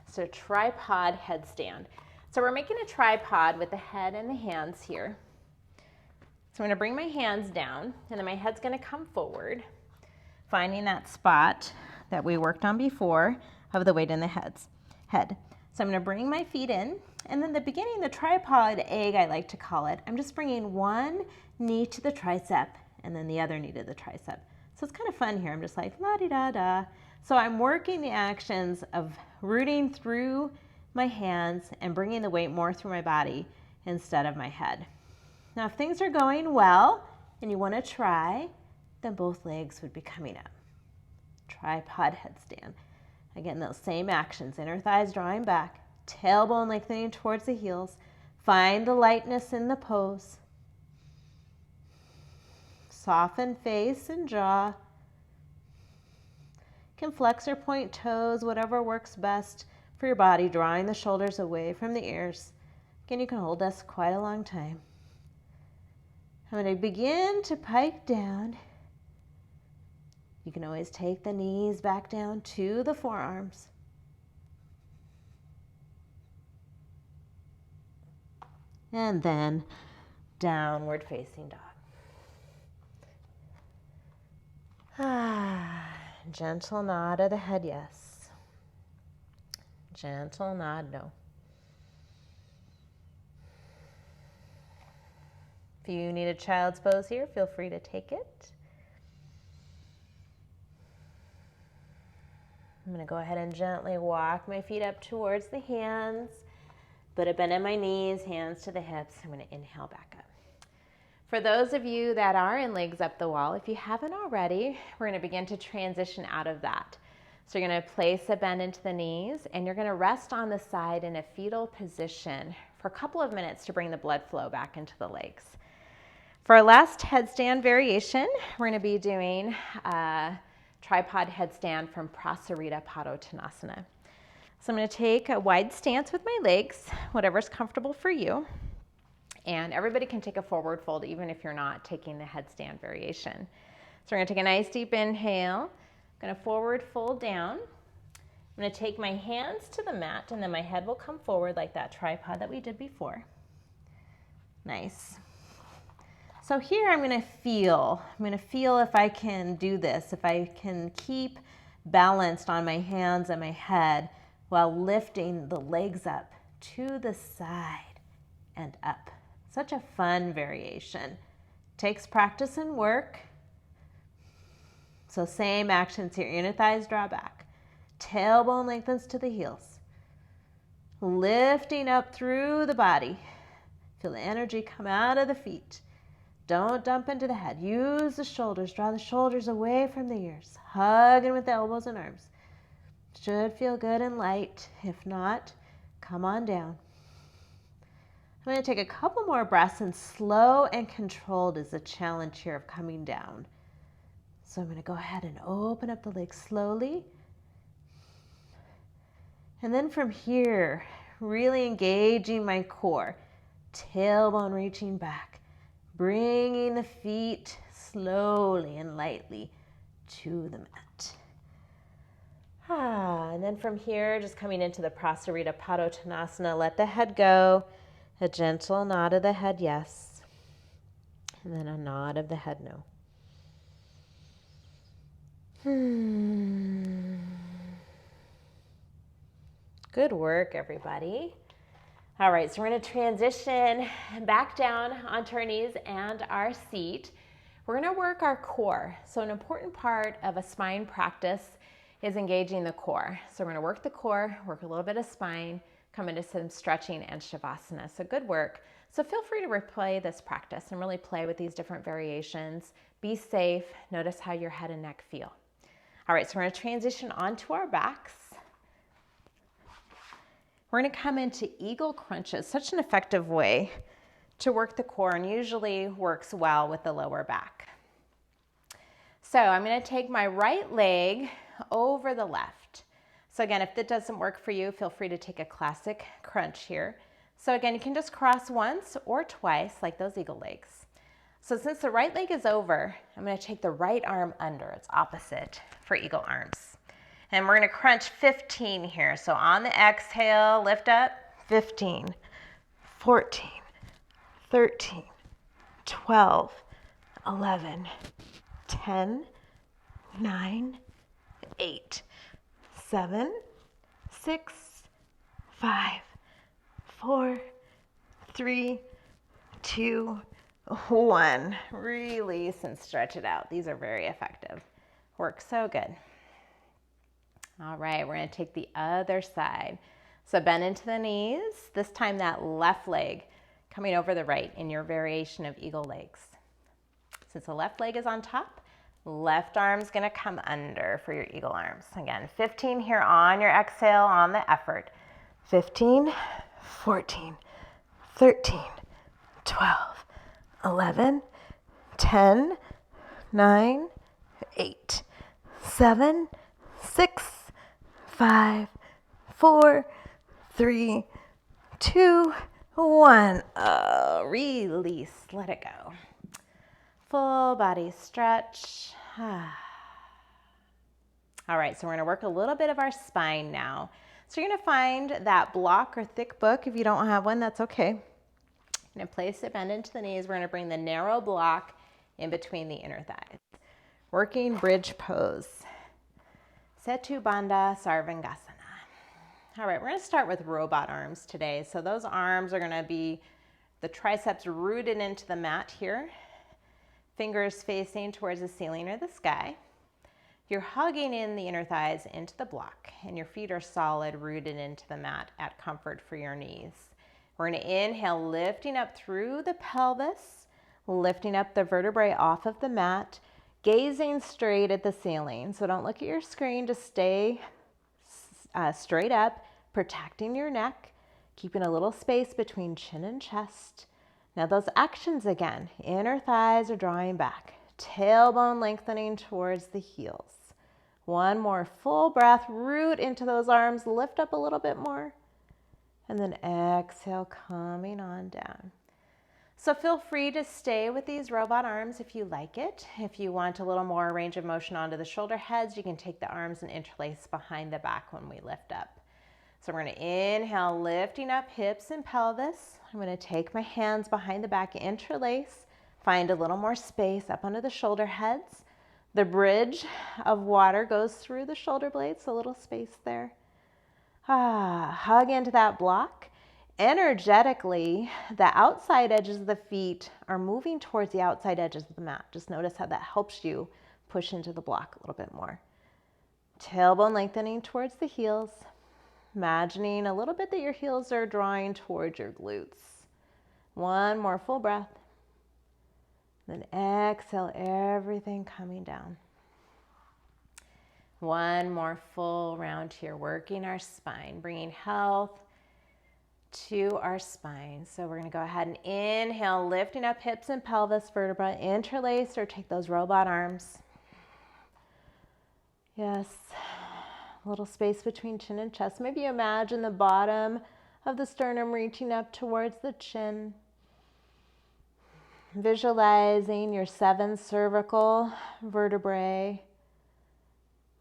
So tripod headstand. So we're making a tripod with the head and the hands here. So I'm going to bring my hands down, and then my head's going to come forward, finding that spot that we worked on before of the weight in the head. So I'm going to bring my feet in, and then the beginning, the tripod egg, I like to call it, I'm just bringing one knee to the tricep and then the other knee to the tricep. So it's kind of fun here. I'm just like la-di-da-da. So I'm working the actions of rooting through my hands and bringing the weight more through my body instead of my head. Now, if things are going well and you want to try, then both legs would be coming up. Tripod headstand. Again, those same actions, inner thighs drawing back, tailbone lengthening towards the heels. Find the lightness in the pose. Soften face and jaw. You can flex or point toes, whatever works best for your body, drawing the shoulders away from the ears. Again, you can hold this quite a long time. I'm going to begin to pike down. You can always take the knees back down to the forearms. And then downward facing dog. Gentle nod of the head, yes. Gentle nod, no. If you need a child's pose here, feel free to take it. I'm going to go ahead and gently walk my feet up towards the hands, put a bend in my knees, hands to the hips. I'm going to inhale back up. For those of you that are in legs up the wall, if you haven't already, we're going to begin to transition out of that. So you're going to place a bend into the knees, and you're going to rest on the side in a fetal position for a couple of minutes to bring the blood flow back into the legs. For our last headstand variation, we're going to be doing tripod headstand from Prasarita Padottanasana. So I'm going to take a wide stance with my legs, whatever's comfortable for you. And everybody can take a forward fold even if you're not taking the headstand variation. So we're going to take a nice deep inhale. I'm going to forward fold down. I'm going to take my hands to the mat, and then my head will come forward like that tripod that we did before. Nice. So here I'm going to feel if I can do this, if I can keep balanced on my hands and my head while lifting the legs up to the side and up. Such a fun variation. Takes practice and work. So same actions here. Inner thighs draw back. Tailbone lengthens to the heels. Lifting up through the body. Feel the energy come out of the feet. Don't dump into the head. Use the shoulders. Draw the shoulders away from the ears. Hugging with the elbows and arms. Should feel good and light. If not, come on down. I'm going to take a couple more breaths, and slow and controlled is the challenge here of coming down. So I'm going to go ahead and open up the legs slowly. And then from here, really engaging my core. Tailbone reaching back. Bringing the feet slowly and lightly to the mat. And then from here, just coming into the Prasarita Padottanasana, let the head go. A gentle nod of the head, yes. And then a nod of the head, no. Good work, everybody. All right, so we're going to transition back down onto our knees and our seat. We're going to work our core. So an important part of a spine practice is engaging the core. So we're going to work the core, work a little bit of spine, come into some stretching and Shavasana. So good work. So feel free to replay this practice and really play with these different variations. Be safe. Notice how your head and neck feel. All right, so we're going to transition onto our backs. We're going to come into eagle crunches, such an effective way to work the core and usually works well with the lower back. So I'm going to take my right leg over the left. So again, if that doesn't work for you, feel free to take a classic crunch here. So again, you can just cross once or twice like those eagle legs. So since the right leg is over, I'm going to take the right arm under. It's opposite for eagle arms. And we're going to crunch 15 here. So on the exhale, lift up, 15, 14, 13, 12, 11, 10, 9, 8, 7, 6, 5, 4, 3, 2, 1. Release and stretch it out. These are very effective. Work so good. All right, we're going to take the other side. So bend into the knees. This time that left leg coming over the right in your variation of eagle legs. Since the left leg is on top, left arm's going to come under for your eagle arms. Again, 15 here on your exhale on the effort. 15, 14, 13, 12, 11, 10, 9, 8, 7, 6, 5, 4, 3, 2, 1. Release, let it go. Full body stretch. All right, so we're going to work a little bit of our spine now. So you're going to find that block or thick book. If you don't have one, that's okay. You're going to place it, bend into the knees. We're going to bring the narrow block in between the inner thighs. Working bridge pose. Setu Bandha Sarvangasana. All right, we're going to start with robot arms today. So those arms are going to be the triceps rooted into the mat here. Fingers facing towards the ceiling or the sky. You're hugging in the inner thighs into the block, and your feet are solid, rooted into the mat at comfort for your knees. We're going to inhale, lifting up through the pelvis, lifting up the vertebrae off of the mat, gazing straight at the ceiling. So don't look at your screen, just stay straight up, protecting your neck, keeping a little space between chin and chest. Now those actions again, inner thighs are drawing back, tailbone lengthening towards the heels. One more full breath, root into those arms, lift up a little bit more, and then exhale, coming on down. So feel free to stay with these robot arms if you like it. If you want a little more range of motion onto the shoulder heads, you can take the arms and interlace behind the back when we lift up. So we're going to inhale, lifting up hips and pelvis. I'm going to take my hands behind the back, interlace, find a little more space up under the shoulder heads. The bridge of water goes through the shoulder blades, a little space there. Hug into that block. Energetically, the outside edges of the feet are moving towards the outside edges of the mat. Just notice how that helps you push into the block a little bit more. Tailbone lengthening towards the heels. Imagining a little bit that your heels are drawing towards your glutes. One more full breath. Then exhale, everything coming down. One more full round here, working our spine, bringing health to our spine. So we're going to go ahead and inhale, lifting up hips and pelvis, vertebra, interlace or take those robot arms. Yes, a little space between chin and chest. Maybe you imagine the bottom of the sternum reaching up towards the chin. Visualizing your 7 cervical vertebrae,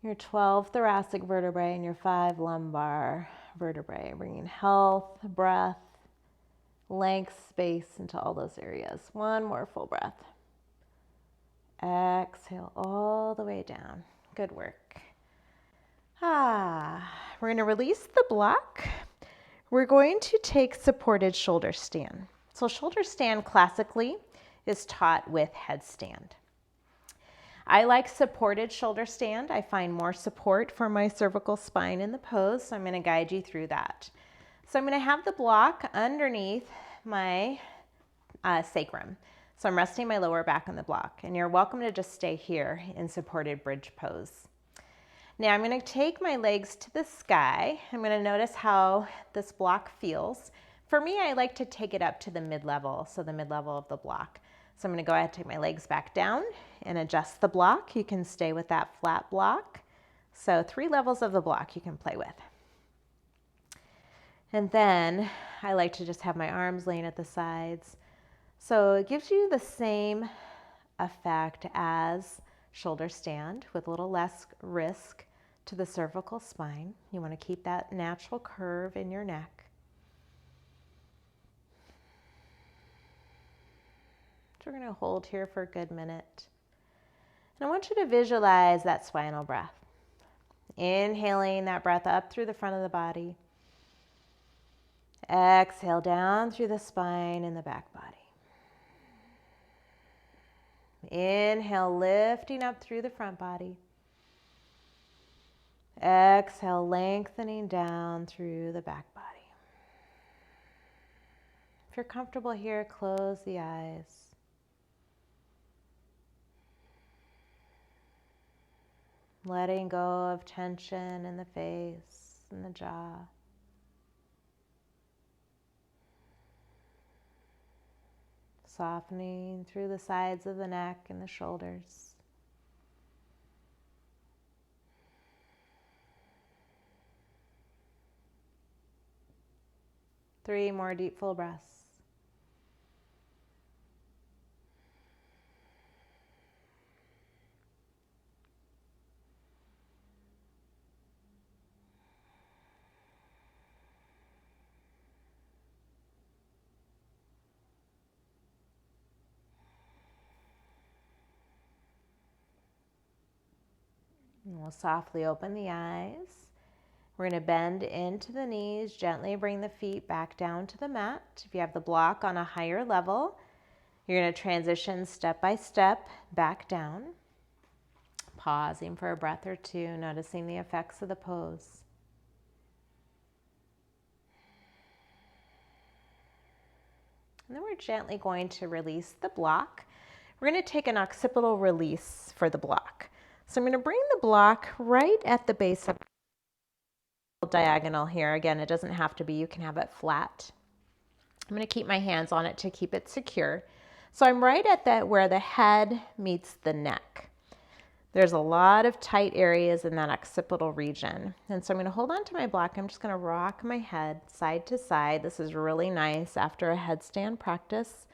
your 12 thoracic vertebrae, and your 5 lumbar vertebrae, bringing health, breath, length, space into all those areas. One more full breath. Exhale all the way down. Good work. We're going to release the block. We're going to take supported shoulder stand. So shoulder stand classically is taught with headstand. I like supported shoulder stand. I find more support for my cervical spine in the pose, so I'm going to guide you through that. So I'm going to have the block underneath my sacrum. So I'm resting my lower back on the block, and you're welcome to just stay here in supported bridge pose. Now I'm going to take my legs to the sky. I'm going to notice how this block feels. For me, I like to take it up to the mid-level, so the mid-level of the block. So I'm going to go ahead and take my legs back down and adjust the block. You can stay with that flat block. So 3 levels of the block you can play with. And then I like to just have my arms laying at the sides. So it gives you the same effect as shoulder stand with a little less risk to the cervical spine. You want to keep that natural curve in your neck. We're going to hold here for a good minute. And I want you to visualize that spinal breath. Inhaling that breath up through the front of the body. Exhale down through the spine and the back body. Inhale, lifting up through the front body. Exhale, lengthening down through the back body. If you're comfortable here, close the eyes. Letting go of tension in the face and the jaw. Softening through the sides of the neck and the shoulders. Three more deep full breaths. And we'll softly open the eyes. We're going to bend into the knees, gently bring the feet back down to the mat. If you have the block on a higher level, you're going to transition step by step back down. Pausing for a breath or two, noticing the effects of the pose. And then we're gently going to release the block. We're going to take an occipital release for the block. So I'm going to bring the block right at the base of the diagonal here. Again, it doesn't have to be. You can have it flat. I'm going to keep my hands on it to keep it secure. So I'm right at that where the head meets the neck. There's a lot of tight areas in that occipital region. And so I'm going to hold on to my block. I'm just going to rock my head side to side. This is really nice after a headstand practice.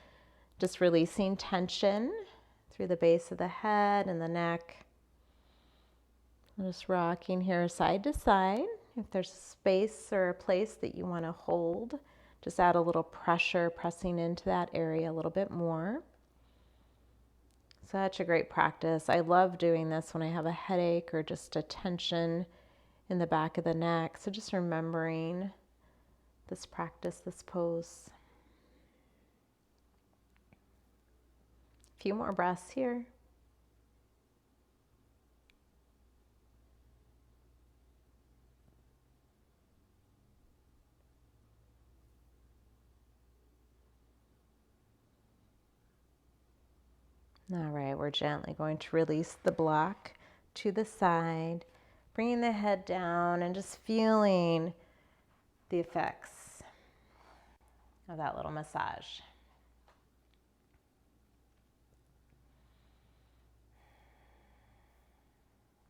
Just releasing tension through the base of the head and the neck. I'm just rocking here side to side. If there's space or a place that you want to hold, just add a little pressure, pressing into that area a little bit more. Such a great practice. I love doing this when I have a headache or just a tension in the back of the neck. So just remembering this practice, this pose. A few more breaths here. All right, we're gently going to release the block to the side, bringing the head down and just feeling the effects of that little massage.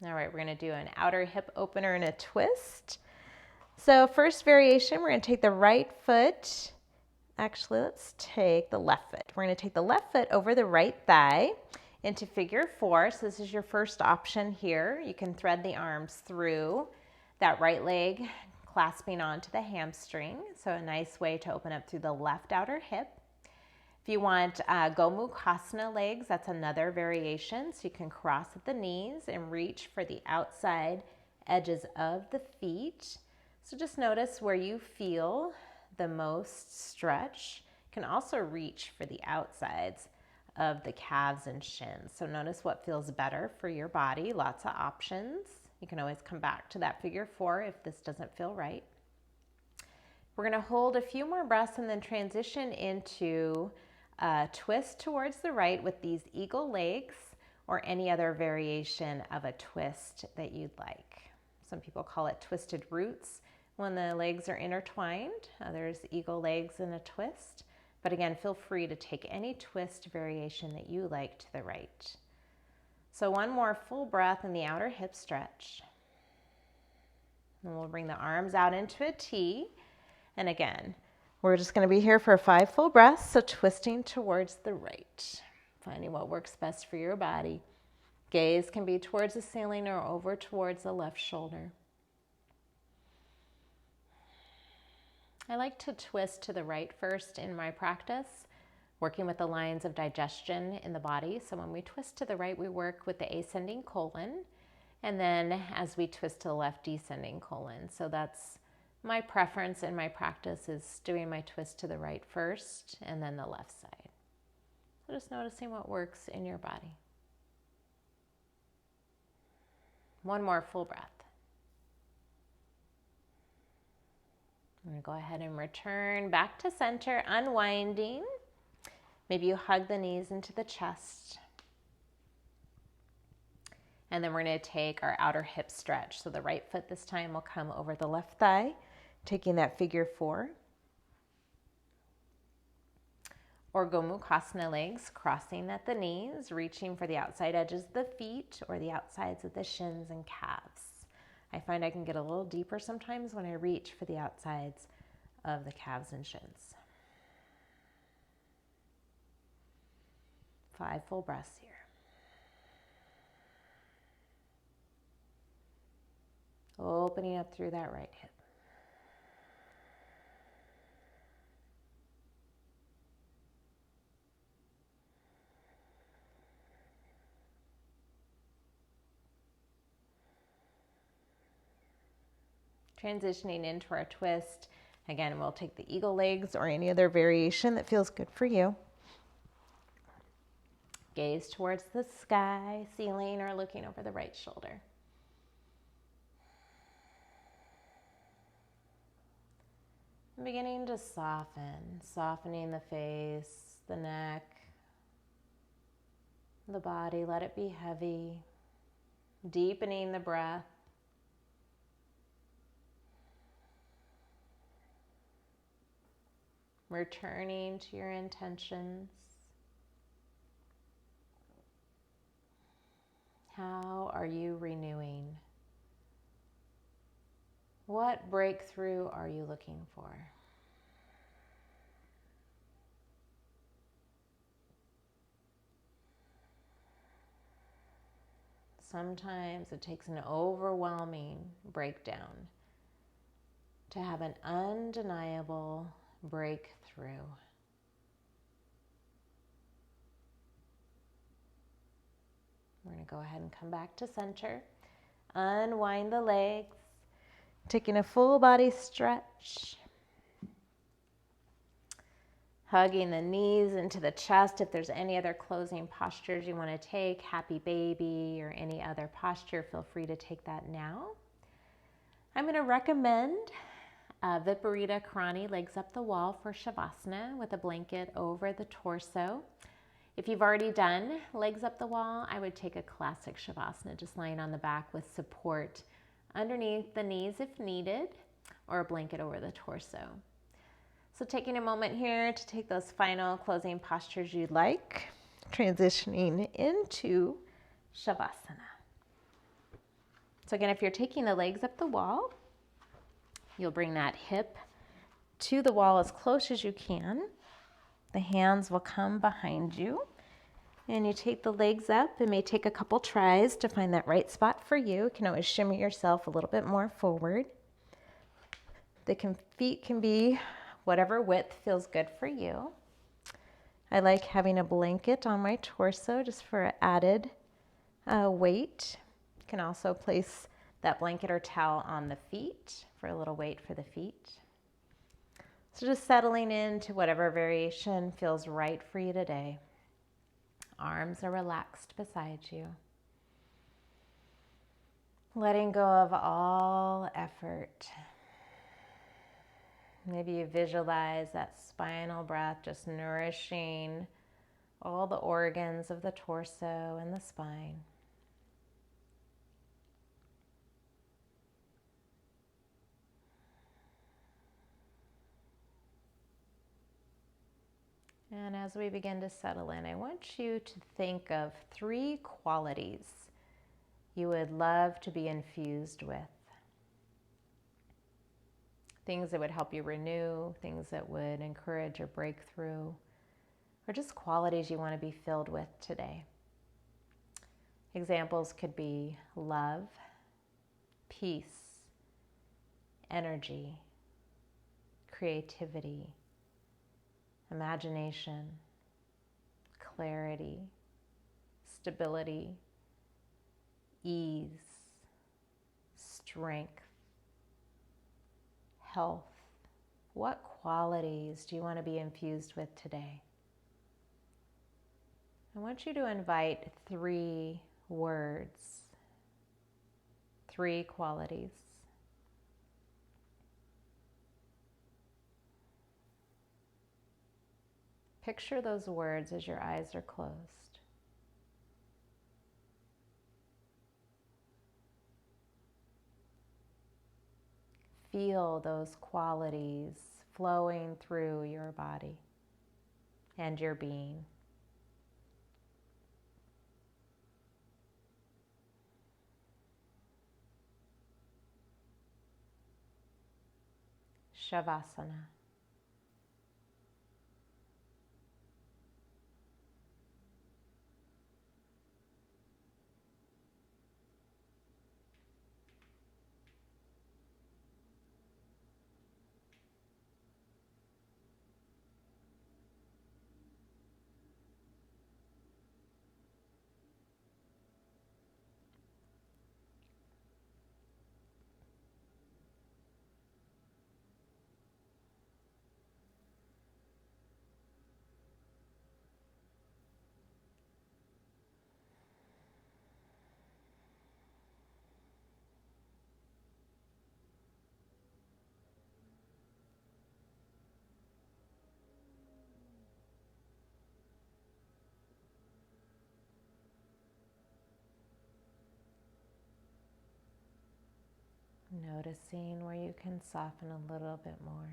All right, we're going to do an outer hip opener and a twist. So first variation, we're going to take the right foot. Actually, let's take the left foot. We're going to take the left foot over the right thigh into figure 4. So this is your first option here. You can thread the arms through that right leg, clasping onto the hamstring. So a nice way to open up through the left outer hip. If you want Gomukhasana legs, that's another variation. So you can cross at the knees and reach for the outside edges of the feet. So just notice where you feel the most stretch. You can also reach for the outsides of the calves and shins. So notice what feels better for your body. Lots of options. You can always come back to that figure 4 if this doesn't feel right. We're going to hold a few more breaths and then transition into a twist towards the right with these eagle legs or any other variation of a twist that you'd like. Some people call it twisted roots when the legs are intertwined. Others eagle legs and a twist. But again, feel free to take any twist variation that you like to the right. So one more full breath in the outer hip stretch. And we'll bring the arms out into a T. And again, we're just going to be here for 5 full breaths. So twisting towards the right, finding what works best for your body. Gaze can be towards the ceiling or over towards the left shoulder. I like to twist to the right first in my practice, working with the lines of digestion in the body. So when we twist to the right, we work with the ascending colon. And then as we twist to the left, descending colon. So that's my preference in my practice, is doing my twist to the right first and then the left side. So just noticing what works in your body. One more full breath. I'm going to go ahead and return back to center, unwinding. Maybe you hug the knees into the chest. And then we're going to take our outer hip stretch. So the right foot this time will come over the left thigh, taking that figure 4. Or Gomukhasana legs, crossing at the knees, reaching for the outside edges of the feet or the outsides of the shins and calves. I find I can get a little deeper sometimes when I reach for the outsides of the calves and shins. 5 full breaths here. Opening up through that right hip. Transitioning into our twist. Again, we'll take the eagle legs or any other variation that feels good for you. Gaze towards the sky, ceiling, or looking over the right shoulder. Beginning to soften, softening the face, the neck, the body. Let it be heavy. Deepening the breath. Returning to your intentions. How are you renewing? What breakthrough are you looking for? Sometimes it takes an overwhelming breakdown to have an undeniable breakthrough. We're going to go ahead and come back to center. Unwind the legs. Taking a full body stretch. Hugging the knees into the chest. If there's any other closing postures you want to take, happy baby or any other posture, feel free to take that now. I'm going to recommend Viparita Karani, legs up the wall for Shavasana with a blanket over the torso. If you've already done legs up the wall, I would take a classic Shavasana, just lying on the back with support underneath the knees if needed, or a blanket over the torso. So taking a moment here to take those final closing postures you'd like, transitioning into Shavasana. So again, if you're taking the legs up the wall, you'll bring that hip to the wall as close as you can. The hands will come behind you. And you take the legs up. It may take a couple tries to find that right spot for you. You can always shimmy yourself a little bit more forward. The feet can be whatever width feels good for you. I like having a blanket on my torso just for added weight. You can also place that blanket or towel on the feet for a little weight for the feet. So just settling into whatever variation feels right for you today. Arms are relaxed beside you. Letting go of all effort. Maybe you visualize that spinal breath just nourishing all the organs of the torso and the spine. And as we begin to settle in, I want you to think of 3 qualities you would love to be infused with. Things that would help you renew, things that would encourage your breakthrough, or just qualities you want to be filled with today. Examples could be love, peace, energy, creativity, imagination, clarity, stability, ease, strength, health. What qualities do you want to be infused with today? I want you to invite 3 words, 3 qualities. Picture those words as your eyes are closed. Feel those qualities flowing through your body and your being. Shavasana. Noticing where you can soften a little bit more.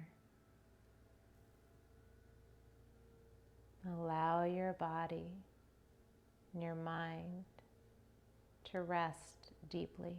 Allow your body and your mind to rest deeply.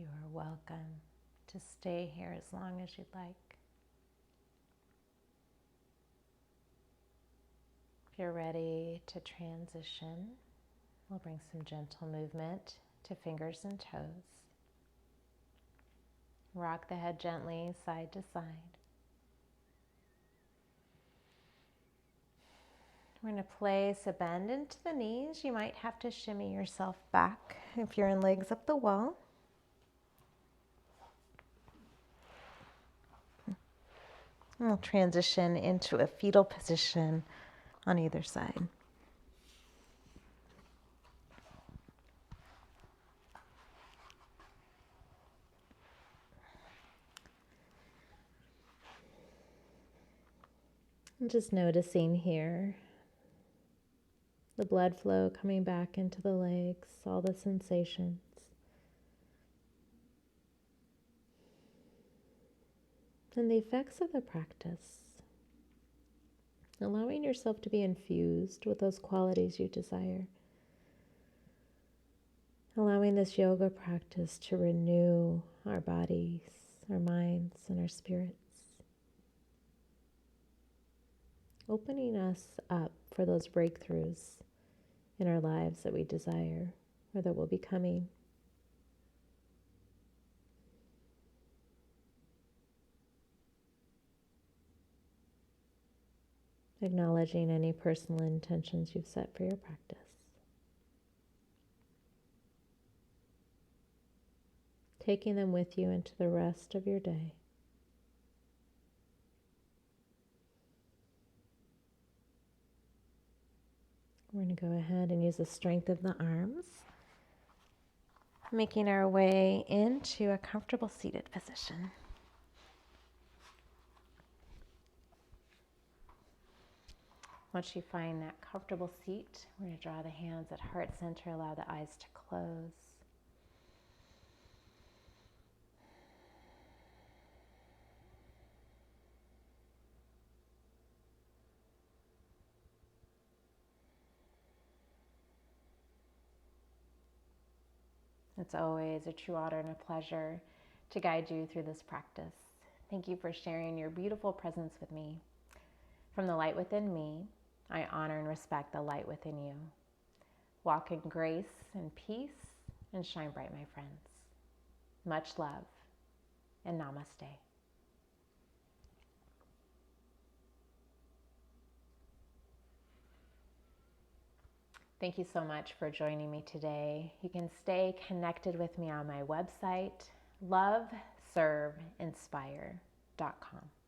You are welcome to stay here as long as you'd like. If you're ready to transition, we'll bring some gentle movement to fingers and toes. Rock the head gently side to side. We're going to place a bend into the knees. You might have to shimmy yourself back if you're in legs up the wall. And we'll transition into a fetal position on either side. And just noticing here the blood flow coming back into the legs, all the sensations. And the effects of the practice. Allowing yourself to be infused with those qualities you desire. Allowing this yoga practice to renew our bodies, our minds, and our spirits. Opening us up for those breakthroughs in our lives that we desire or that will be coming. Acknowledging any personal intentions you've set for your practice. Taking them with you into the rest of your day. We're going to go ahead and use the strength of the arms, making our way into a comfortable seated position. Once you find that comfortable seat, we're going to draw the hands at heart center, allow the eyes to close. It's always a true honor and a pleasure to guide you through this practice. Thank you for sharing your beautiful presence with me. From the light within me, I honor and respect the light within you. Walk in grace and peace and shine bright, my friends. Much love and namaste. Thank you so much for joining me today. You can stay connected with me on my website, loveserveinspire.com.